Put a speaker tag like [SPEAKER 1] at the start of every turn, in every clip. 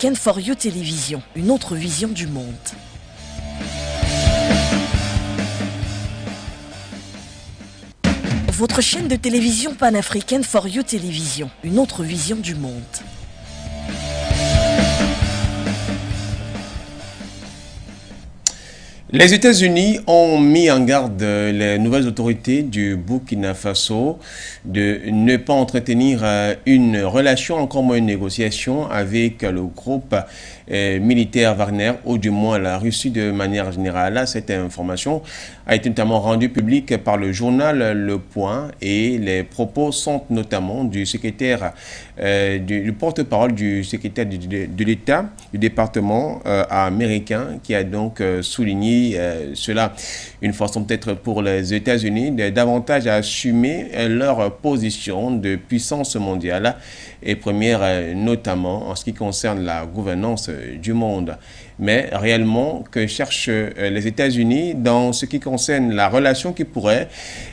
[SPEAKER 1] panafricaine For You Télévision, une autre vision du monde. Votre chaîne de télévision panafricaine For You Télévision, une autre vision du monde.
[SPEAKER 2] Les États-Unis ont mis en garde les nouvelles autorités du Burkina Faso de ne pas entretenir une relation, encore moins une négociation avec le groupe militaire Wagner, ou du moins la Russie de manière générale. Cette information a été notamment rendue publique par le journal Le Point et les propos sont notamment du secrétaire, du porte-parole du secrétaire de l'État du département américain qui a donc souligné cela. Une façon peut-être pour les États-Unis de davantage assumer leur position de puissance mondiale et première notamment en ce qui concerne la gouvernance du monde. Mais réellement, que cherchent les États-Unis dans ce qui concerne la relation qui pourrait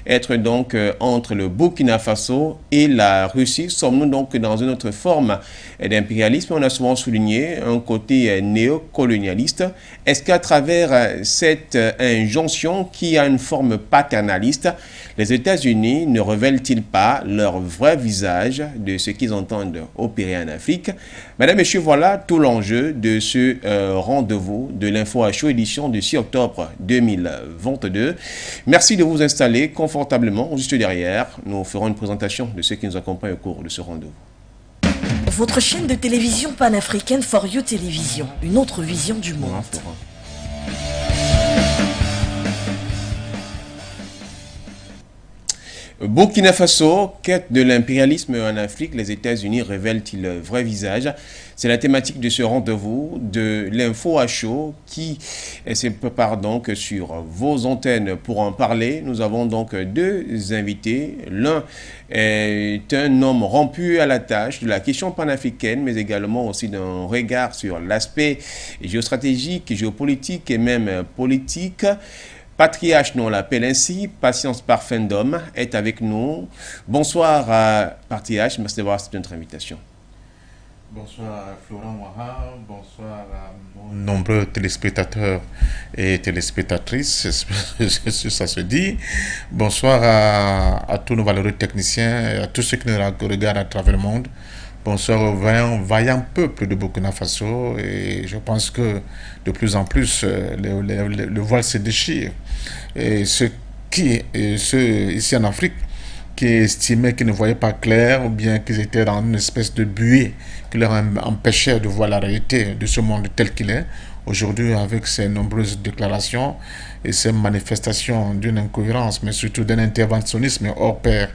[SPEAKER 2] être donc entre le Burkina Faso et la Russie? Sommes-nous donc dans une autre forme d'impérialisme? On a souvent souligné un côté néocolonialiste. Est-ce qu'à travers cette injonction qui a une forme paternaliste, les États-Unis ne révèlent-ils pas leur vrai visage de ce qu'ils entendent opérer en Afrique? Mesdames, Messieurs, voilà tout l'enjeu de ce rendez-vous de l'Info à chaud édition du 6 octobre 2022. Merci de vous installer confortablement juste derrière. Nous ferons une présentation de ceux qui nous accompagnent au cours de ce rendez-vous.
[SPEAKER 1] Votre chaîne de télévision panafricaine For You Télévision, une autre vision du monde.
[SPEAKER 2] Burkina Faso, quête de l'impérialisme en Afrique, les États-Unis révèlent-ils le vrai visage? C'est la thématique de ce rendez-vous de l'Info à chaud qui se prépare donc sur vos antennes. Pour en parler, nous avons donc deux invités. L'un est un homme rompu à la tâche de la question panafricaine, mais également aussi d'un regard sur l'aspect géostratégique, géopolitique et même politique. Patriarche, nous on l'appelle ainsi, Patience Parfum d'Homme est avec nous. Bonsoir Patriarche, merci d'avoir accepté notre invitation.
[SPEAKER 3] Bonsoir Florent Ouaha, bonsoir à nos nombreux téléspectateurs et téléspectatrices, si ça se dit. Bonsoir à tous nos valeureux techniciens et à tous ceux qui nous regardent à travers le monde. Bonsoir au vaillant peuple de Burkina Faso, et je pense que de plus en plus le voile se déchire. Et ceux ici en Afrique qui estimaient qu'ils ne voyaient pas clair, ou bien qu'ils étaient dans une espèce de buée qui leur empêchait de voir la réalité de ce monde tel qu'il est, aujourd'hui, avec ces nombreuses déclarations et ces manifestations d'une incohérence, mais surtout d'un interventionnisme hors pair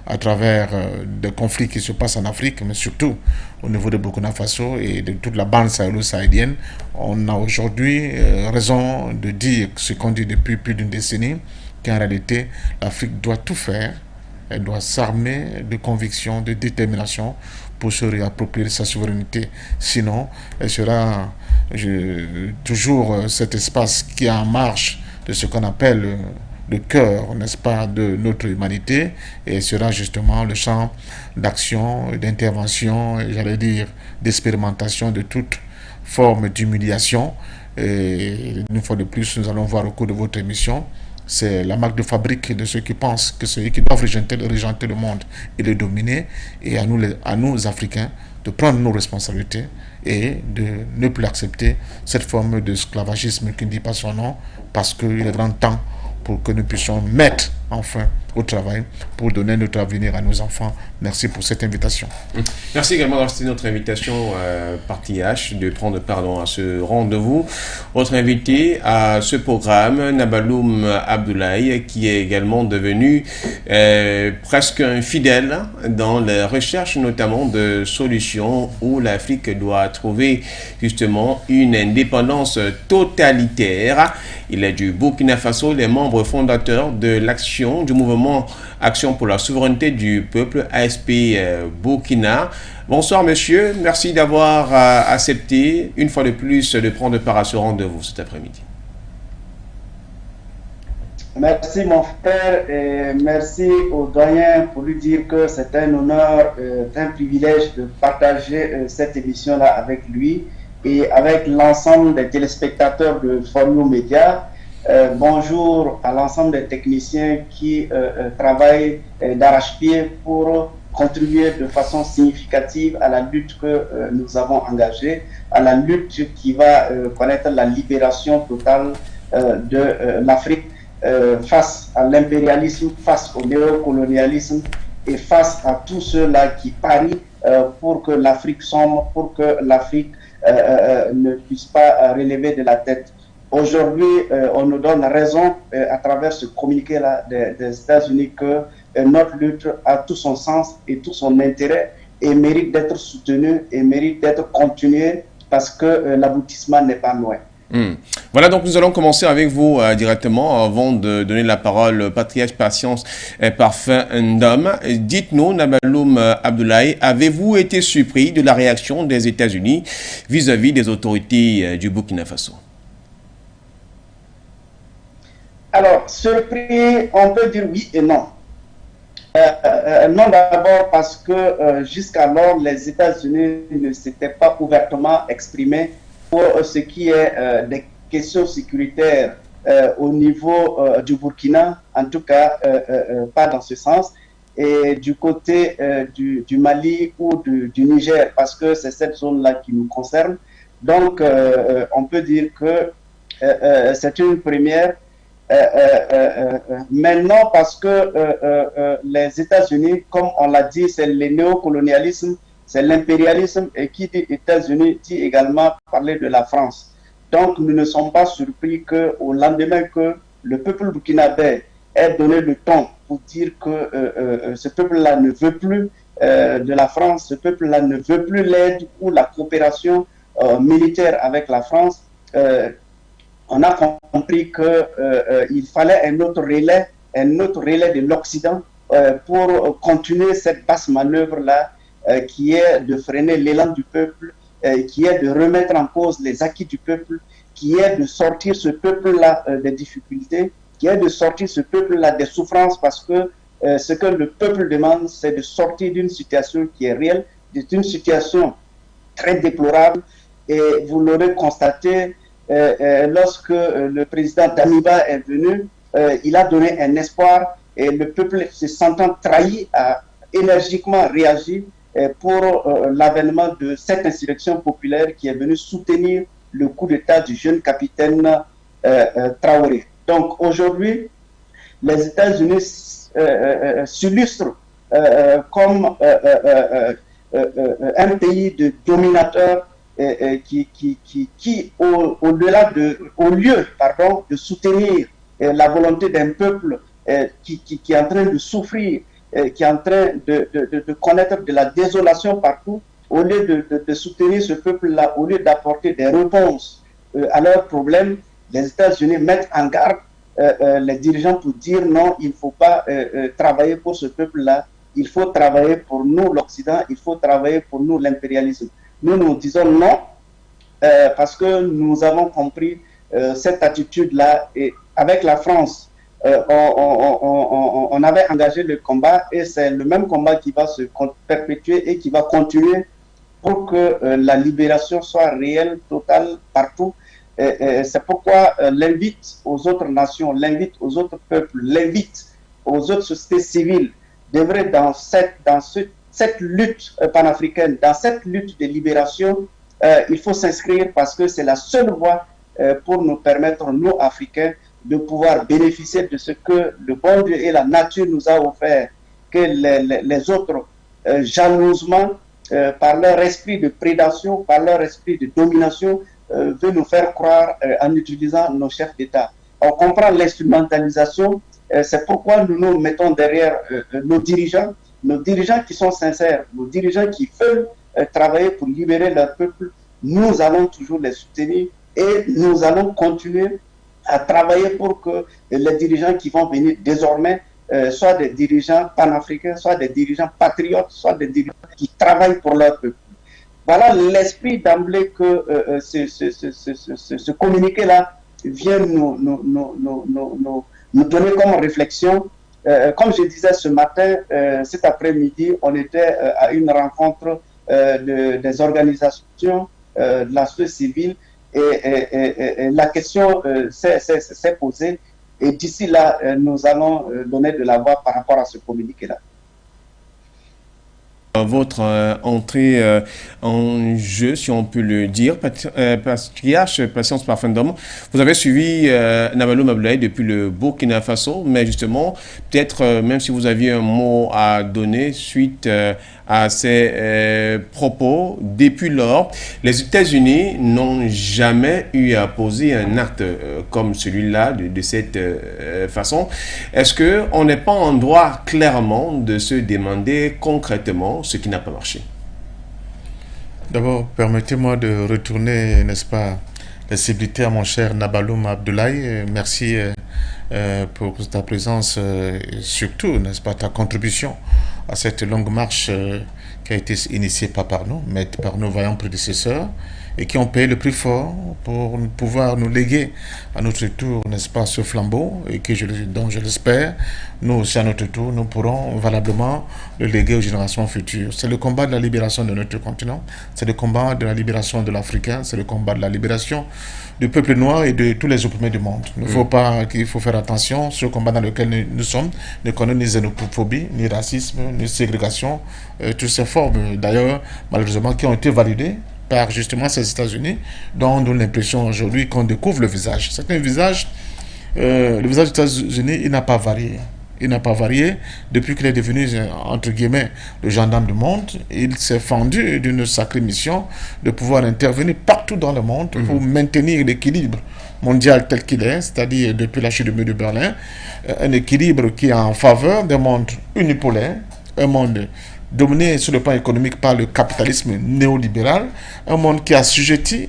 [SPEAKER 3] à travers des conflits qui se passent en Afrique, mais surtout au niveau de Burkina Faso et de toute la bande sahélo-sahélienne, on a aujourd'hui raison de dire ce qu'on dit depuis plus d'une décennie, qu'en réalité, l'Afrique doit tout faire. Elle doit s'armer de conviction, de détermination pour se réapproprier sa souveraineté. Sinon, elle sera toujours cet espace qui est en marche de ce qu'on appelle le cœur, n'est-ce pas, de notre humanité, et sera justement le champ d'action, d'intervention, et j'allais dire d'expérimentation de toute forme d'humiliation. Et une fois de plus, nous allons voir au cours de votre émission, c'est la marque de fabrique de ceux qui pensent que c'est eux qui doivent régenter le monde et le dominer, et à nous Africains de prendre nos responsabilités et de ne plus accepter cette forme d'esclavagisme qui ne dit pas son nom, parce qu'il est grand temps pour que nous puissions mettre enfin au travail pour donner notre avenir à nos enfants. Merci pour cette invitation.
[SPEAKER 2] Merci également d'avoir accepté notre invitation par TH de prendre part à ce rendez-vous. Autre invité à ce programme, Nabaloum Abdoulaye, qui est également devenu presque un fidèle dans la recherche notamment de solutions où l'Afrique doit trouver justement une indépendance totalitaire. Il est du Burkina Faso, les membres fondateurs de l'action, du mouvement Action pour la souveraineté du peuple, ASP Burkina. Bonsoir monsieur, merci d'avoir accepté une fois de plus de prendre part à ce rendez-vous cet après-midi.
[SPEAKER 4] Merci mon frère et merci au doyen pour lui dire que c'est un honneur, un privilège de partager cette émission-là avec lui et avec l'ensemble des téléspectateurs de Forum Média. Bonjour à l'ensemble des techniciens qui travaillent d'arrache-pied pour contribuer de façon significative à la lutte que nous avons engagée, à la lutte qui va connaître la libération totale de l'Afrique face à l'impérialisme, face au néocolonialisme et face à tous ceux-là qui parient pour que l'Afrique sombre, pour que l'Afrique ne puisse pas relever de la tête. Aujourd'hui, on nous donne raison à travers ce communiqué-là des États-Unis que notre lutte a tout son sens et tout son intérêt et mérite d'être soutenue et mérite d'être continuée parce que l'aboutissement n'est pas loin.
[SPEAKER 2] Voilà, donc nous allons commencer avec vous directement avant de donner la parole au patriarche Patience et Parfum Ndom. Dites-nous, Nabaloum Abdoulaye, avez-vous été surpris de la réaction des États-Unis vis-à-vis des autorités du Burkina Faso?
[SPEAKER 4] Alors, surpris, on peut dire oui et non. Non, d'abord parce que jusqu'alors, les États-Unis ne s'étaient pas ouvertement exprimés pour ce qui est des questions sécuritaires au niveau du Burkina, en tout cas pas dans ce sens, et du côté du Mali ou du Niger, parce que c'est cette zone-là qui nous concerne. Donc, on peut dire que c'est une première. Maintenant, parce que les États-Unis, comme on l'a dit, c'est le néocolonialisme, c'est l'impérialisme, et qui dit États-Unis dit également parler de la France. Donc, nous ne sommes pas surpris qu'au lendemain que le peuple burkinabé ait donné le ton pour dire que ce peuple-là ne veut plus de la France, ce peuple-là ne veut plus l'aide ou la coopération militaire avec la France. On a compris qu'il fallait un autre relais de l'Occident pour continuer cette basse manœuvre-là qui est de freiner l'élan du peuple, qui est de remettre en cause les acquis du peuple, qui est de sortir ce peuple-là des difficultés, qui est de sortir ce peuple-là des souffrances, parce que ce que le peuple demande, c'est de sortir d'une situation qui est réelle, d'une situation très déplorable. Et vous l'aurez constaté, lorsque le président Damiba est venu, il a donné un espoir et le peuple, se sentant trahi, a énergiquement réagi pour l'avènement de cette insurrection populaire qui est venue soutenir le coup d'État du jeune capitaine Traoré. Donc aujourd'hui, les États-Unis s'illustrent comme un pays de dominateurs qui au-delà au lieu de soutenir la volonté d'un peuple qui est en train de souffrir, qui est en train de connaître de la désolation partout, au lieu de soutenir ce peuple-là, au lieu d'apporter des réponses à leurs problèmes, les États-Unis mettent en garde les dirigeants pour dire non, il ne faut pas travailler pour ce peuple-là, il faut travailler pour nous l'Occident, il faut travailler pour nous l'impérialisme. Nous disons non, parce que nous avons compris cette attitude-là. Et avec la France, on avait engagé le combat, et c'est le même combat qui va se perpétuer et qui va continuer pour que la libération soit réelle, totale, partout. C'est pourquoi l'invite aux autres nations, l'invite aux autres peuples, l'invite aux autres sociétés civiles d'œuvrer dans cette lutte panafricaine, dans cette lutte de libération. Il faut s'inscrire parce que c'est la seule voie pour nous permettre, nous Africains, de pouvoir bénéficier de ce que le bon Dieu et la nature nous a offert, que les autres, jalousement, par leur esprit de prédation, par leur esprit de domination, veulent nous faire croire en utilisant nos chefs d'État. On comprend l'instrumentalisation, c'est pourquoi nous nous mettons derrière nos dirigeants qui sont sincères, nos dirigeants qui veulent travailler pour libérer leur peuple. Nous allons toujours les soutenir et nous allons continuer à travailler pour que les dirigeants qui vont venir désormais soient des dirigeants panafricains, soit des dirigeants patriotes, soit des dirigeants qui travaillent pour leur peuple. Voilà l'esprit d'emblée que ce communiqué-là vient nous donner comme réflexion. Comme je disais ce matin, cet après-midi, on était à une rencontre des organisations la société civile, et la question s'est posée. Et d'ici là, nous allons donner de la voix par rapport à ce communiqué-là.
[SPEAKER 2] Votre entrée en jeu, si on peut le dire, patriarche Patience Parfendum, vous avez suivi Nabaloum Abdoulaye depuis le Burkina Faso, mais justement, peut-être même si vous aviez un mot à donner suite à ces propos, depuis lors, les États-Unis n'ont jamais eu à poser un acte comme celui-là, de cette façon. Est-ce qu'on n'est pas en droit clairement de se demander concrètement ce qui n'a pas marché?
[SPEAKER 3] D'abord, permettez-moi de retourner, n'est-ce pas, la civilité à mon cher Nabaloum Abdoulaye. Merci pour ta présence et surtout, n'est-ce pas, ta contribution à cette longue marche qui a été initiée pas par nous, mais par nos vaillants prédécesseurs et qui ont payé le prix fort pour pouvoir nous léguer à notre tour, n'est-ce pas, ce flambeau et dont je l'espère, nous aussi à notre tour, nous pourrons valablement le léguer aux générations futures. C'est le combat de la libération de notre continent, c'est le combat de la libération de l'Africain, c'est le combat de la libération du peuple noir et de tous les opprimés du monde. Il faut faire attention, ce combat dans lequel nous sommes ne connaît ni xénophobie, ni racisme, ni ségrégation, toutes ces formes d'ailleurs, malheureusement, qui ont été validées par justement ces États-Unis, dont on a l'impression aujourd'hui qu'on découvre le visage. C'est un visage, le visage des États-Unis, il n'a pas varié. Il n'a pas varié depuis qu'il est devenu, entre guillemets, le gendarme du monde. Il s'est fendu d'une sacrée mission de pouvoir intervenir partout dans le monde pour maintenir l'équilibre mondial tel qu'il est, c'est-à-dire depuis la chute du mur de Berlin, un équilibre qui est en faveur d'un monde unipolaire, un monde dominé sur le plan économique par le capitalisme néolibéral, un monde qui a assujetti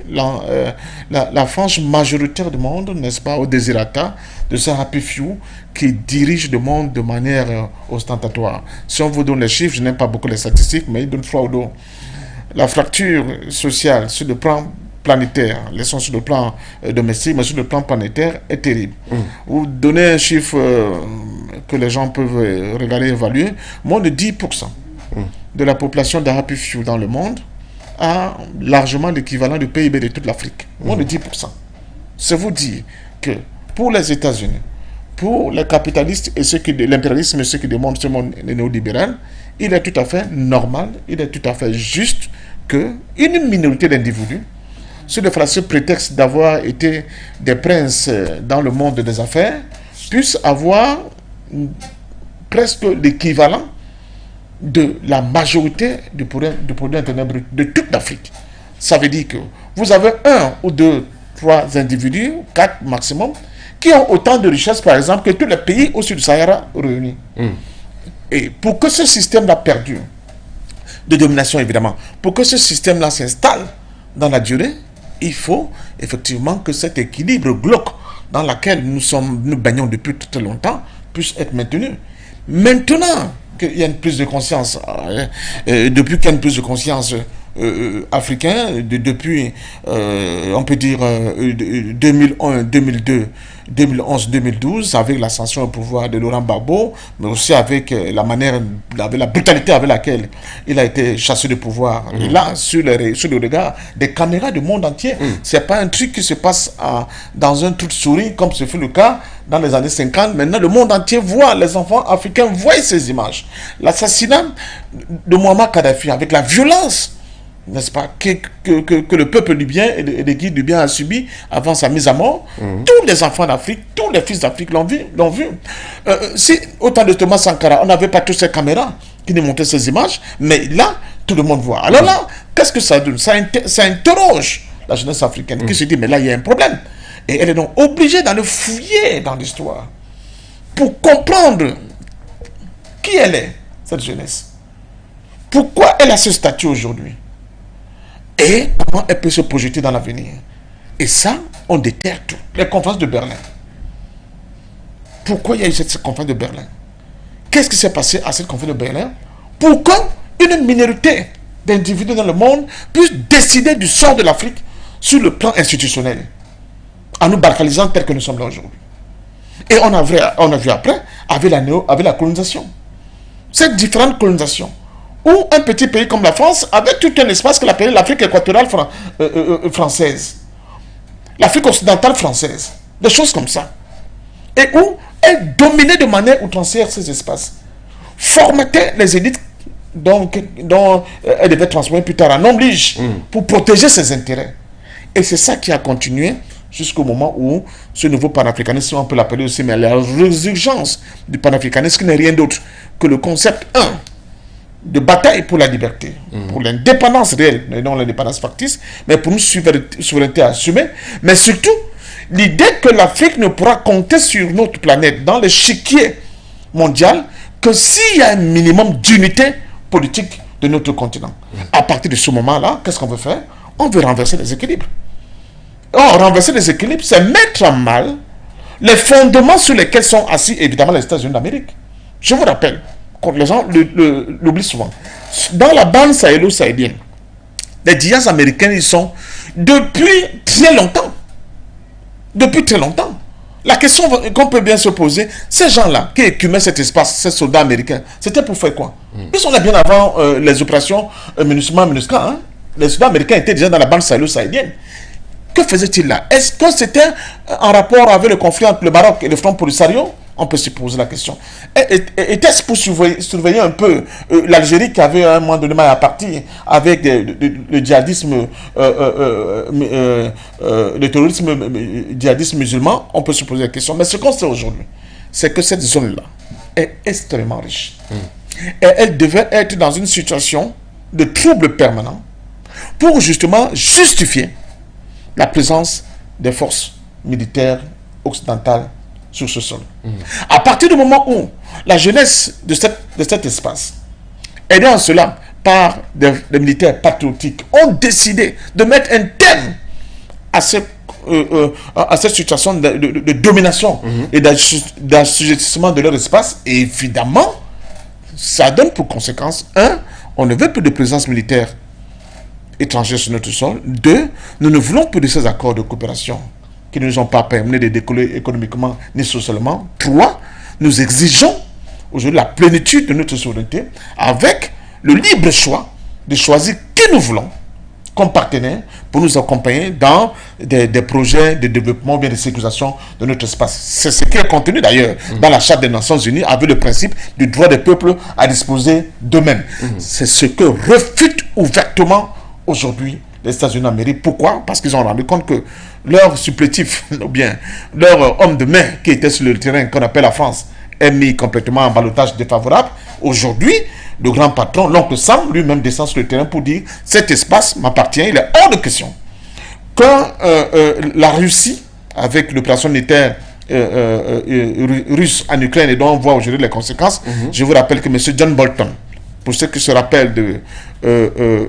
[SPEAKER 3] la frange majoritaire du monde, n'est-ce pas, au désirata de ce happy few qui dirige le monde de manière ostentatoire. Si on vous donne les chiffres, je n'aime pas beaucoup les statistiques, mais il donne froid au dos. La fracture sociale sur le plan planétaire, laissons sur le plan domestique, mais sur le plan planétaire, est terrible. Vous donnez un chiffre que les gens peuvent regarder et évaluer, moins de 10% de la population de Happy Few dans le monde a largement l'équivalent du PIB de toute l'Afrique. Moins de 10%. C'est vous dire que pour les États-Unis, pour les capitalistes et l'impérialisme et ceux qui demandent ce monde néolibéral, il est tout à fait normal, il est tout à fait juste qu'une minorité d'individus, sous le fallacieux prétexte d'avoir été des princes dans le monde des affaires, puissent avoir presque l'équivalent de la majorité du produit intérieur brut de toute l'Afrique. Ça veut dire que vous avez 1 ou 2, 3 individus, 4 maximum, qui ont autant de richesses, par exemple, que tous les pays au sud du Sahara réunis. Et pour que ce système-là perdure, de domination évidemment, pour que ce système-là s'installe dans la durée, il faut effectivement que cet équilibre glauque dans lequel nous baignons depuis très longtemps puisse être maintenu. Maintenant qu'il y a une prise de conscience, depuis qu'il y a une prise de conscience africaine, depuis, on peut dire, 2001, 2002, 2011, 2012, avec l'ascension au pouvoir de Laurent Gbagbo, mais aussi avec la manière, avec la brutalité avec laquelle il a été chassé du pouvoir. Et là, sur le regard des caméras du monde entier, c'est pas un truc qui se passe dans un trou de souris, comme ce fut le cas dans les années 50. Maintenant, le monde entier voit, les enfants africains voient ces images. L'assassinat de Muammar Kadhafi, avec la violence, n'est-ce pas, que le peuple libyen et les guides libyens a subi avant sa mise à mort. Tous les enfants d'Afrique, tous les fils d'Afrique l'ont vu. Si, au temps de Thomas Sankara, on n'avait pas toutes ces caméras qui nous montraient ces images, mais là, tout le monde voit. Alors là, qu'est-ce que ça donne? Ça interroge la jeunesse africaine qui se dit, mais là, il y a un problème. Et elle est donc obligée d'aller fouiller dans l'histoire pour comprendre qui elle est, cette jeunesse. Pourquoi elle a ce statut aujourd'hui? Et comment elle peut se projeter dans l'avenir. Et ça, on déterre tout. Les conférences de Berlin. Pourquoi il y a eu cette conférence de Berlin? Qu'est-ce qui s'est passé à cette conférence de Berlin? Pourquoi une minorité d'individus dans le monde puisse décider du sort de l'Afrique sur le plan institutionnel, en nous balkanisant tel que nous sommes là aujourd'hui? Et on a vu après, avec la colonisation. Cette différente colonisation ou un petit pays comme la France, avec tout un espace que l'appelle l'Afrique équatoriale française, l'Afrique occidentale française, des choses comme ça, et où elle dominait de manière outrancière ces espaces, formatait les élites dont elle devait transformer plus tard en homme lige pour protéger ses intérêts. Et c'est ça qui a continué jusqu'au moment où ce nouveau panafricanisme, on peut l'appeler aussi, mais la résurgence du panafricanisme, qui n'est rien d'autre que le concept, de bataille pour la liberté, pour l'indépendance réelle, et non l'indépendance factice, mais pour une souveraineté assumée, mais surtout l'idée que l'Afrique ne pourra compter sur notre planète dans l'échiquier mondial que s'il y a un minimum d'unité politique de notre continent. À partir de ce moment-là, qu'est-ce qu'on veut faire? On veut renverser les équilibres. Or, renverser les équilibres, c'est mettre en mal les fondements sur lesquels sont assis évidemment les États-Unis d'Amérique. Je vous rappelle, les gens l'oublient souvent, dans la bande sahélo-sahélienne, les djihadistes américains, ils sont depuis très longtemps. Depuis très longtemps. La question qu'on peut bien se poser, ces gens-là qui écumaient cet espace, ces soldats américains, c'était pour faire quoi? Ils sont là bien avant les opérations MINUSMA, hein? Les soldats américains étaient déjà dans la bande sahélo-sahélienne. Que faisaient-ils là? Est-ce que c'était en rapport avec le conflit entre le Maroc et le Front Polisario? On peut se poser la question. Était-ce pour surveiller un peu l'Algérie qui avait à un moment donné mal à partir avec le djihadisme, le terrorisme djihadiste musulman? On peut se poser la question. Mais ce qu'on sait aujourd'hui, c'est que cette zone-là est extrêmement riche. Et elle devait être dans une situation de trouble permanent pour justement justifier la présence des forces militaires occidentales sur ce sol. À partir du moment où la jeunesse de cet espace, aidée en cela par des militaires patriotiques, ont décidé de mettre un terme à cette situation de domination et d'assujettissement de leur espace, et évidemment, ça donne pour conséquence, on ne veut plus de présence militaire étrangère sur notre sol. 2, nous ne voulons plus de ces accords de coopération qui ne nous ont pas permis de décoller économiquement ni socialement. 3, nous exigeons aujourd'hui la plénitude de notre souveraineté avec le libre choix de choisir qui nous voulons comme partenaire pour nous accompagner dans des projets de développement ou bien de sécurisation de notre espace. C'est ce qui est contenu d'ailleurs dans la Charte des Nations Unies avec le principe du droit des peuples à disposer d'eux-mêmes. C'est ce que refute ouvertement aujourd'hui les États-Unis d'Amérique. Pourquoi? Parce qu'ils ont rendu compte que leur supplétif, ou bien leur homme de main qui était sur le terrain, qu'on appelle la France, est mis complètement en ballottage défavorable. Aujourd'hui, le grand patron, l'oncle Sam, lui-même descend sur le terrain pour dire « cet espace m'appartient, il est hors de question ». Quand la Russie, avec l'opération militaire russe en Ukraine, et dont on voit aujourd'hui les conséquences, je vous rappelle que M. John Bolton, pour ceux qui se rappellent de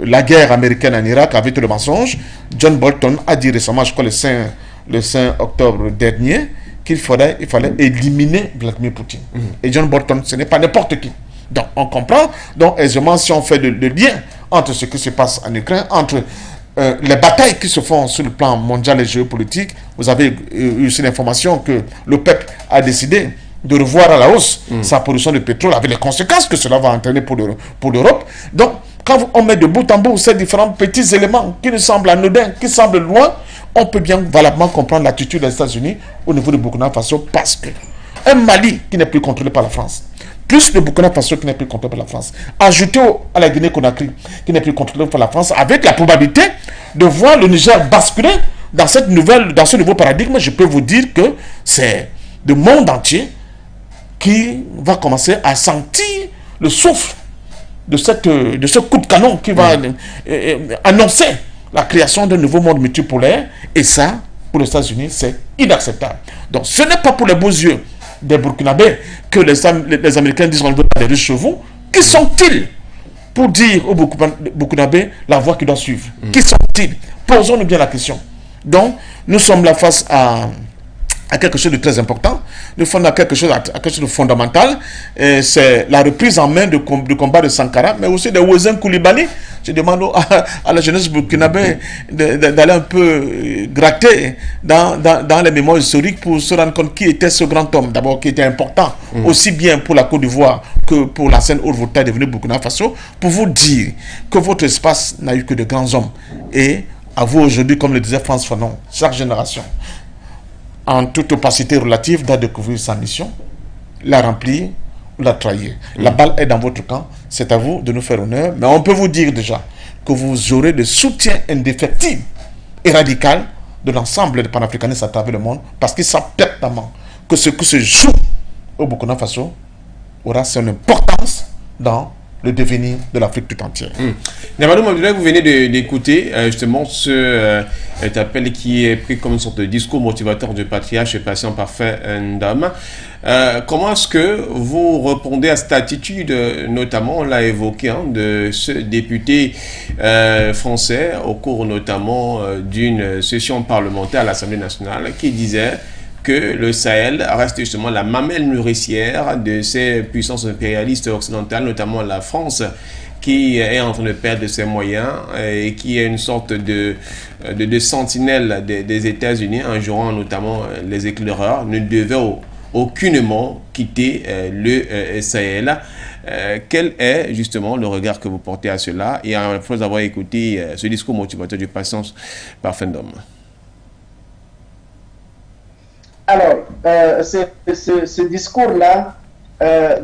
[SPEAKER 3] la guerre américaine en Irak avec le mensonge, John Bolton a dit récemment, je crois le 5 octobre dernier, qu'il fallait éliminer Vladimir Poutine. Et John Bolton, ce n'est pas n'importe qui. Donc on comprend, donc aisément si on fait le lien entre ce qui se passe en Ukraine, entre les batailles qui se font sur le plan mondial et géopolitique. Vous avez eu aussi l'information que l'OPEP a décidé de revoir à la hausse sa production de pétrole avec les conséquences que cela va entraîner pour l'Europe. Donc, quand on met de bout en bout ces différents petits éléments qui nous semblent anodins, qui semblent loin, on peut bien valablement comprendre l'attitude des États-Unis au niveau de Burkina Faso, parce que un Mali qui n'est plus contrôlé par la France, plus le Burkina Faso qui n'est plus contrôlé par la France, ajouté à la Guinée-Conakry qui n'est plus contrôlé par la France, avec la probabilité de voir le Niger basculer dans ce nouveau paradigme, je peux vous dire que c'est le monde entier qui va commencer à sentir le souffle de ce coup de canon qui va annoncer la création d'un nouveau monde multipolaire. Et ça, pour les États-Unis, c'est inacceptable. Donc ce n'est pas pour les beaux yeux des Burkinabés que les Américains disent on ne veut pas des riches chevaux. Qui sont-ils pour dire aux Burkinabés la voie qu'ils doivent suivre? Qui sont-ils? Posons-nous bien la question. Donc nous sommes là face à à quelque chose de très important, nous fondons à quelque chose de fondamental, c'est la reprise en main du combat de Sankara, mais aussi de Ouezin Koulibaly. Je demande à la jeunesse burkinabé d'aller un peu gratter dans les mémoires historiques pour se rendre compte qui était ce grand homme, d'abord qui était important, aussi bien pour la Côte d'Ivoire que pour la scène Haute-Volta devenue Burkina Faso, pour vous dire que votre espace n'a eu que de grands hommes. Et à vous aujourd'hui, comme le disait Frantz Fanon, chaque génération, en toute opacité relative, doit découvrir sa mission, la remplir ou la trahir. La balle est dans votre camp, c'est à vous de nous faire honneur, mais on peut vous dire déjà que vous aurez le soutien indéfectible et radical de l'ensemble des panafricanistes à travers le monde, parce qu'ils savent pertinemment que ce que se joue au Burkina Faso aura son importance dans le devenir de l'Afrique tout entière.
[SPEAKER 2] Namadou Abdoulaye, vous venez d'écouter justement cet appel qui est pris comme une sorte de discours motivateur du patriarche patient parfait Ndom. Comment est-ce que vous répondez à cette attitude, notamment, on l'a évoqué, de ce député français au cours notamment d'une session parlementaire à l'Assemblée nationale qui disait que le Sahel reste justement la mamelle nourricière de ces puissances impérialistes occidentales, notamment la France, qui est en train de perdre ses moyens et qui est une sorte de sentinelle des États-Unis, en jouant notamment les éclaireurs, ne devait aucunement quitter le Sahel. Quel est justement le regard que vous portez à cela, et après avoir écouté ce discours motivateur du Patience parfait Ndom?
[SPEAKER 4] Alors, ce discours-là,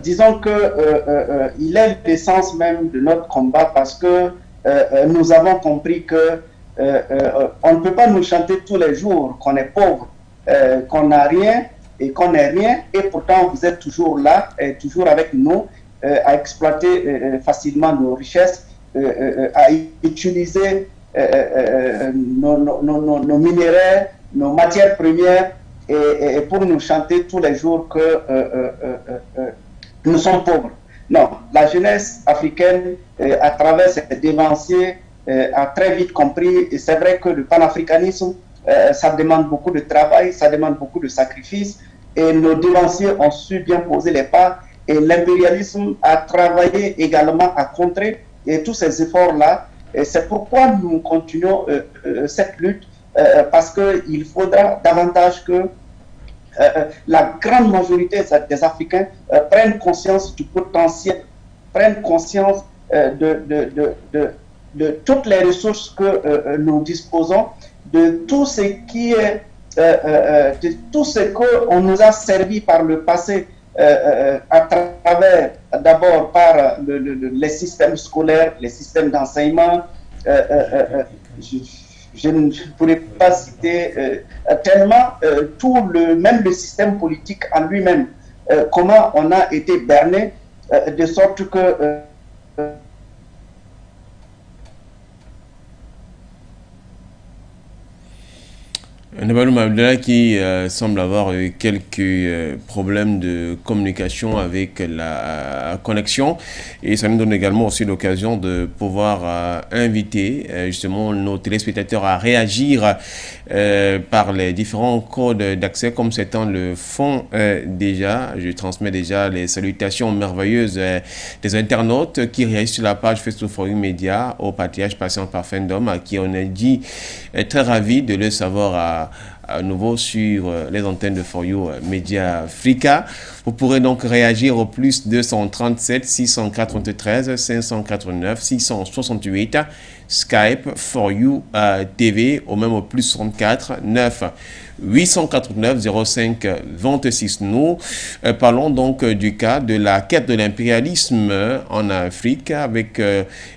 [SPEAKER 4] disons que il est l'essence même de notre combat, parce que nous avons compris que on ne peut pas nous chanter tous les jours qu'on est pauvre, qu'on n'a rien et qu'on n'est rien, et pourtant vous êtes toujours là, toujours avec nous, à exploiter facilement nos richesses, à utiliser nos minéraux, nos matières premières, et pour nous chanter tous les jours que nous sommes pauvres. Non, la jeunesse africaine, à travers ses dévanciers, a très vite compris, et c'est vrai que le panafricanisme, ça demande beaucoup de travail, ça demande beaucoup de sacrifices, et nos dévanciers ont su bien poser les pas, et l'impérialisme a travaillé également à contrer et tous ces efforts-là. Et c'est pourquoi nous continuons cette lutte, parce qu'il faudra davantage que la grande majorité des Africains prennent conscience du potentiel, prennent conscience de toutes les ressources que nous disposons, de tout ce qui est, de tout ce qu'on nous a servi par le passé, à travers d'abord par les systèmes scolaires, les systèmes d'enseignement. Je ne pourrais pas citer tellement même le système politique en lui-même, comment on a été berné, de sorte que
[SPEAKER 2] Namadou Abdoulaye qui semble avoir eu quelques problèmes de communication avec la connexion, et ça nous donne également aussi l'occasion de pouvoir inviter justement nos téléspectateurs à réagir par les différents codes d'accès, comme c'est en le font déjà. Je transmets déjà les salutations merveilleuses des internautes qui réagissent sur la page Facebook For You Media au patriarche patient parfait Ndom, à qui on a dit très ravi de le savoir à nouveau sur les antennes de For You Media Africa. Vous pourrez donc réagir au plus 237 693 589 668, Skype For You TV, au même au plus 64 9 889 05 26. Nous parlons donc du cas de la quête de l'impérialisme en Afrique, avec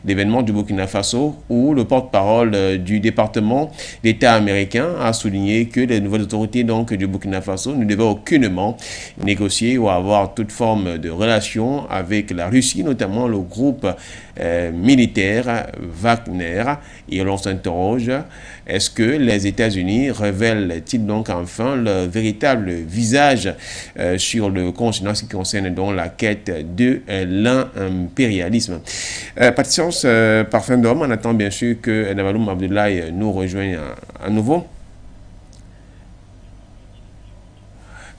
[SPEAKER 2] l'événement du Burkina Faso, où le porte-parole du département d'État américain a souligné que les nouvelles autorités donc du Burkina Faso ne devaient aucunement négocier ou avoir toute forme de relation avec la Russie, notamment le groupe militaire Wagner. Et l'on s'interroge, est-ce que les États-Unis révèlent-ils donc enfin le véritable visage sur le continent, ce qui concerne donc la quête de l'impérialisme? Patience parfait Ndom, on attend bien sûr que Namadou Abdoulaye nous rejoigne à nouveau.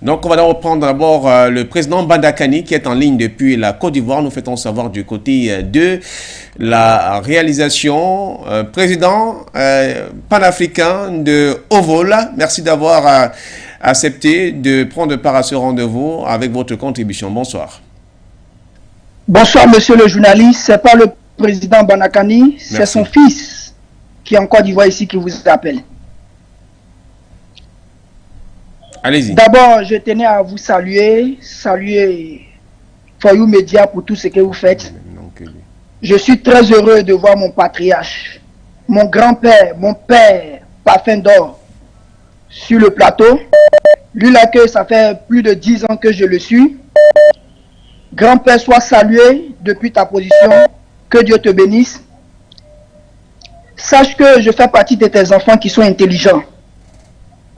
[SPEAKER 2] Donc, on va reprendre d'abord le président Bandakani qui est en ligne depuis la Côte d'Ivoire. Nous faisons savoir du côté de la réalisation. Président panafricain de haut vol, merci d'avoir accepté de prendre part à ce rendez-vous avec votre contribution. Bonsoir.
[SPEAKER 5] Bonsoir, monsieur le journaliste. Ce n'est pas le président Bandakani, c'est son fils qui est en Côte d'Ivoire ici qui vous appelle.
[SPEAKER 2] Allez-y.
[SPEAKER 5] D'abord, je tenais à vous saluer For You Media pour tout ce que vous faites. Je suis très heureux de voir mon patriarche, mon grand-père, mon père, Parfum d'Or, sur le plateau. Lui là que ça fait plus de 10 ans que je le suis. Grand-père, sois salué depuis ta position. Que Dieu te bénisse. Sache que je fais partie de tes enfants qui sont intelligents,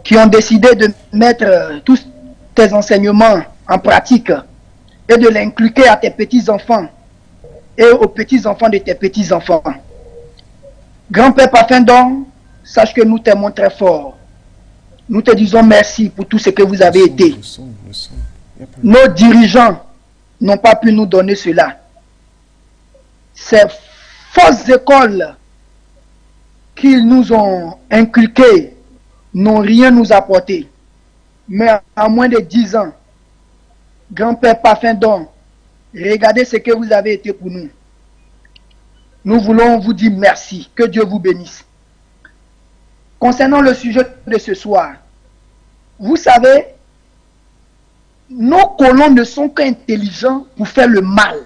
[SPEAKER 5] qui ont décidé de mettre tous tes enseignements en pratique et de l'inculquer à tes petits-enfants et aux petits-enfants de tes petits-enfants. Grand-père Parfum d'Or, sache que nous t'aimons très fort. Nous te disons merci pour tout ce que vous avez été. Nos dirigeants n'ont pas pu nous donner cela. Ces fausses écoles qu'ils nous ont inculquées n'ont rien nous apporté. Mais en moins de 10 ans, grand-père Parfum d'Or, regardez ce que vous avez été pour nous. Nous voulons vous dire merci. Que Dieu vous bénisse. Concernant le sujet de ce soir, vous savez, nos colons ne sont qu'intelligents pour faire le mal.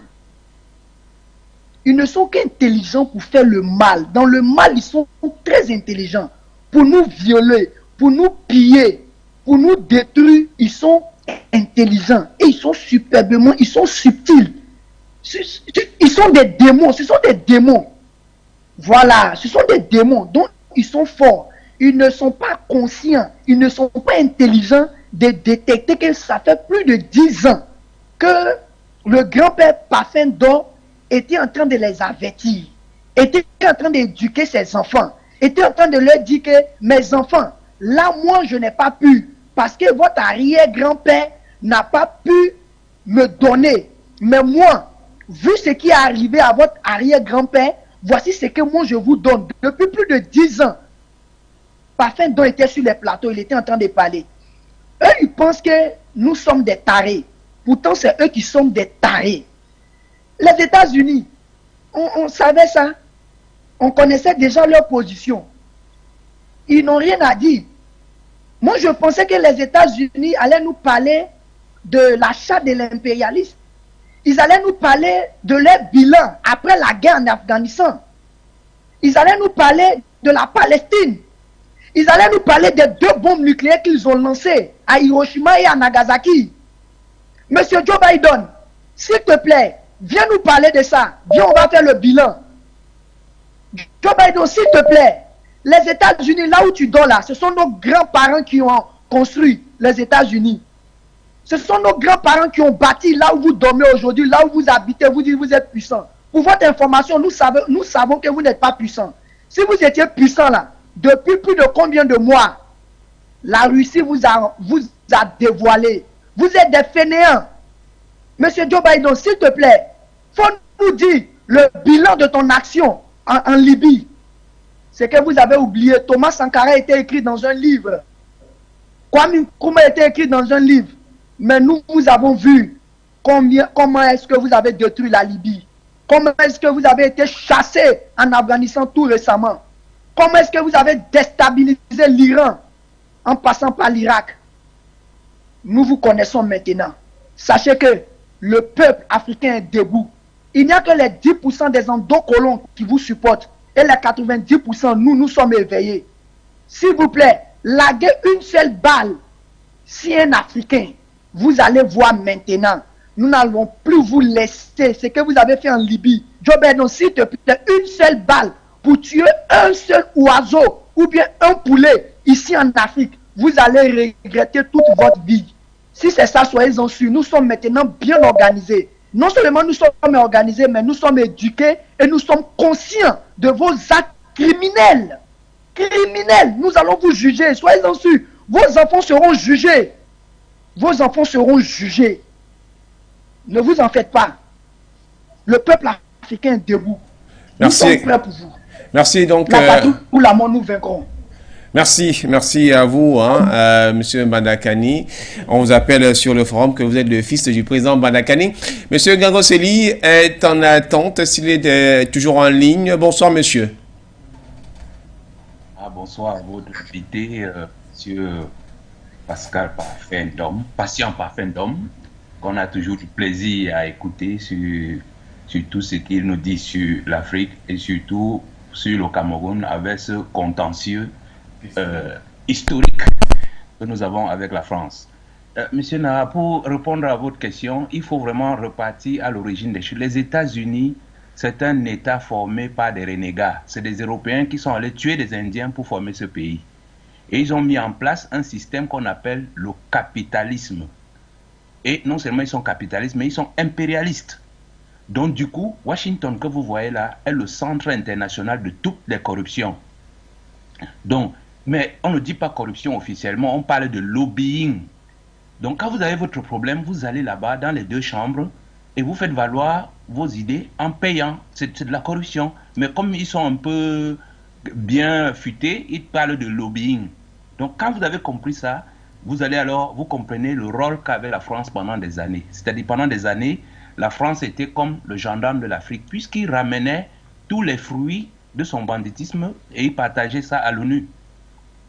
[SPEAKER 5] Ils ne sont qu'intelligents pour faire le mal. Dans le mal, ils sont très intelligents. Pour nous violer, pour nous piller, pour nous détruire, ils sont intelligents. Et ils sont superbement, ils sont subtils. Ils sont des démons, ce sont des démons. Voilà, ce sont des démons. Donc, ils sont forts. Ils ne sont pas conscients, ils ne sont pas intelligents de détecter que ça fait plus de 10 ans que le grand-père Parfum d'Or était en train de les avertir, était en train d'éduquer ses enfants, était en train de leur dire que mes enfants, là moi je n'ai pas pu, parce que votre arrière-grand-père n'a pas pu me donner. Mais moi, vu ce qui est arrivé à votre arrière-grand-père, voici ce que moi je vous donne. Depuis plus de 10 ans, Parfum d'Or était sur les plateaux, il était en train de parler. Eux, ils pensent que nous sommes des tarés. Pourtant, c'est eux qui sont des tarés. Les États-Unis, on savait ça. On connaissait déjà leur position. Ils n'ont rien à dire. Moi, je pensais que les États-Unis allaient nous parler de l'achat de l'impérialisme. Ils allaient nous parler de leur bilan après la guerre en Afghanistan. Ils allaient nous parler de la Palestine. Ils allaient nous parler des 2 bombes nucléaires qu'ils ont lancées à Hiroshima et à Nagasaki. Monsieur Joe Biden, s'il te plaît, viens nous parler de ça. Viens, on va faire le bilan. Joe Biden, s'il te plaît, les États-Unis, là où tu dors là, ce sont nos grands-parents qui ont construit les États-Unis. Ce sont nos grands-parents qui ont bâti là où vous dormez aujourd'hui, là où vous habitez, vous dites que vous êtes puissant. Pour votre information, nous savons que vous n'êtes pas puissant. Si vous étiez puissant là, depuis plus de combien de mois, la Russie vous a dévoilé. Vous êtes des fainéants. Monsieur Joe Biden, s'il te plaît, faut nous dire le bilan de ton action en Libye. C'est que vous avez oublié. Thomas Sankara a été écrit dans un livre. Kwame Nkrumah a été écrit dans un livre. Mais nous avons vu comment est-ce que vous avez détruit la Libye. Comment est-ce que vous avez été chassé en Afghanistan tout récemment. Comment est-ce que vous avez déstabilisé l'Iran en passant par l'Irak? Nous vous connaissons maintenant. Sachez que le peuple africain est debout. Il n'y a que les 10% des endocolons qui vous supportent. Et les 90%, nous sommes éveillés. S'il vous plaît, larguez une seule balle. Si un Africain, vous allez voir maintenant, nous n'allons plus vous laisser ce que vous avez fait en Libye. Joe Biden, s'il te plaît, une seule balle pour tuer un seul oiseau ou bien un poulet ici en Afrique, vous allez regretter toute votre vie. Si c'est ça, soyez-en sûrs, nous sommes maintenant bien organisés. Non seulement nous sommes organisés, mais nous sommes éduqués et nous sommes conscients de vos actes criminels. Criminels, nous allons vous juger, soyez-en sûrs. Vos enfants seront jugés. vos enfants seront jugés. Ne vous en faites pas. Le peuple africain est debout.
[SPEAKER 2] Merci.
[SPEAKER 5] Nous sommes prêts pour vous.
[SPEAKER 2] Merci donc.
[SPEAKER 5] La patrie ou la mort, nous vaincrons.
[SPEAKER 2] Merci à vous, Monsieur Mbandakani. On vous appelle sur le forum que vous êtes le fils du président Mbandakani. Monsieur Gangoseli est en attente, s'il est toujours en ligne. Bonsoir, monsieur.
[SPEAKER 6] Bonsoir à votre invité, monsieur Pascal Parfendom, patient Parfendom, qu'on a toujours du plaisir à écouter sur tout ce qu'il nous dit sur l'Afrique et surtout sur le Cameroun avec ce contentieux historique que nous avons avec la France. Monsieur Nara, pour répondre à votre question, il faut vraiment repartir à l'origine des choses. Les États-Unis, c'est un État formé par des renégats. C'est des Européens qui sont allés tuer des Indiens pour former ce pays. Et ils ont mis en place un système qu'on appelle le capitalisme. Et non seulement ils sont capitalistes, mais ils sont impérialistes. Donc du coup, Washington que vous voyez là est le centre international de toutes les corruptions. Donc, mais on ne dit pas corruption officiellement, on parle de lobbying. Donc quand vous avez votre problème, vous allez là-bas dans les deux chambres et vous faites valoir vos idées en payant. C'est de la corruption. Mais comme ils sont un peu bien futés, ils parlent de lobbying. Donc quand vous avez compris ça, vous allez alors, vous comprenez le rôle qu'avait la France pendant des années. C'est-à-dire pendant des années, la France était comme le gendarme de l'Afrique, puisqu'il ramenait tous les fruits de son banditisme et il partageait ça à l'ONU.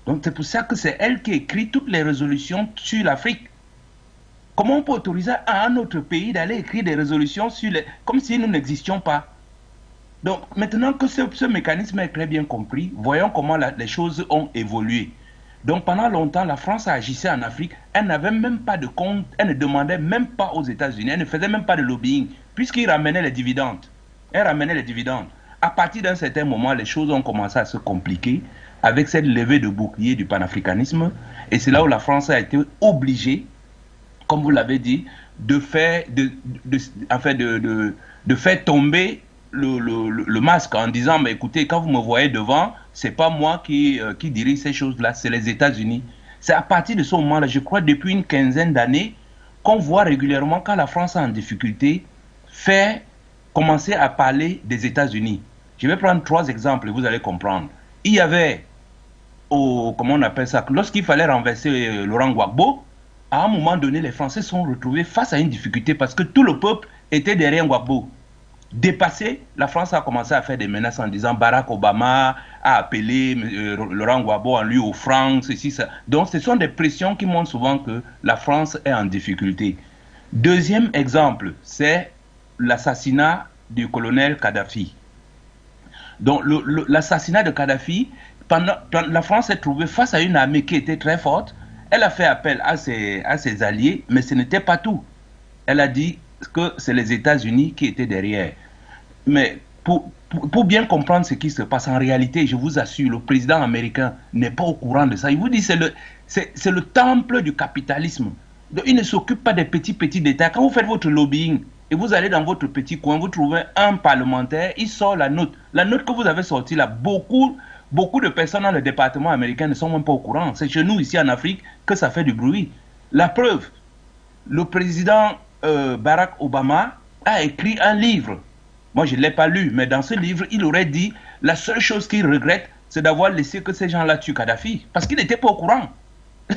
[SPEAKER 6] Donc c'est pour ça que c'est elle qui écrit toutes les résolutions sur l'Afrique. Comment on peut autoriser à un autre pays d'aller écrire des résolutions sur comme si nous n'existions pas? Donc maintenant que ce mécanisme est très bien compris, voyons comment les choses ont évolué. Donc pendant longtemps, la France agissait en Afrique, elle n'avait même pas de compte, elle ne demandait même pas aux États-Unis, elle ne faisait même pas de lobbying, puisqu'ils ramenaient les dividendes. Elle ramenait les dividendes. À partir d'un certain moment, les choses ont commencé à se compliquer avec cette levée de bouclier du panafricanisme, et c'est là où la France a été obligée, comme vous l'avez dit, de faire tomber le masque en disant, mais écoutez, quand vous me voyez devant, c'est pas moi qui dirige ces choses-là, c'est les États-Unis. C'est à partir de ce moment-là, je crois depuis une quinzaine d'années, qu'on voit régulièrement quand la France est en difficulté, commencer à parler des États-Unis. Je vais prendre 3 exemples et vous allez comprendre. Il y avait, comment on appelle ça, lorsqu'il fallait renverser Laurent Gbagbo, à un moment donné, les Français se sont retrouvés face à une difficulté parce que tout le peuple était derrière Gbagbo. Dépassé, la France a commencé à faire des menaces en disant Barack Obama a appelé Laurent Gbagbo en lui offrant ceci, ça. Donc ce sont des pressions qui montrent souvent que la France est en difficulté. Deuxième exemple, c'est l'assassinat du colonel Kadhafi. Donc l'assassinat de Kadhafi, la France s'est trouvée face à une armée qui était très forte. Elle a fait appel à ses alliés, mais ce n'était pas tout. Elle a dit que c'est les États-Unis qui étaient derrière. Mais pour bien comprendre ce qui se passe, en réalité, je vous assure, le président américain n'est pas au courant de ça. Il vous dit que c'est le temple du capitalisme. Donc, il ne s'occupe pas des petits détails. Quand vous faites votre lobbying et vous allez dans votre petit coin, vous trouvez un parlementaire, il sort la note. La note que vous avez sortie là, beaucoup de personnes dans le département américain ne sont même pas au courant. C'est chez nous, ici en Afrique, que ça fait du bruit. La preuve, le président Barack Obama a écrit un livre. Moi, je ne l'ai pas lu, mais dans ce livre, il aurait dit la seule chose qu'il regrette, c'est d'avoir laissé que ces gens-là tuent Kadhafi. Parce qu'il n'était pas au courant.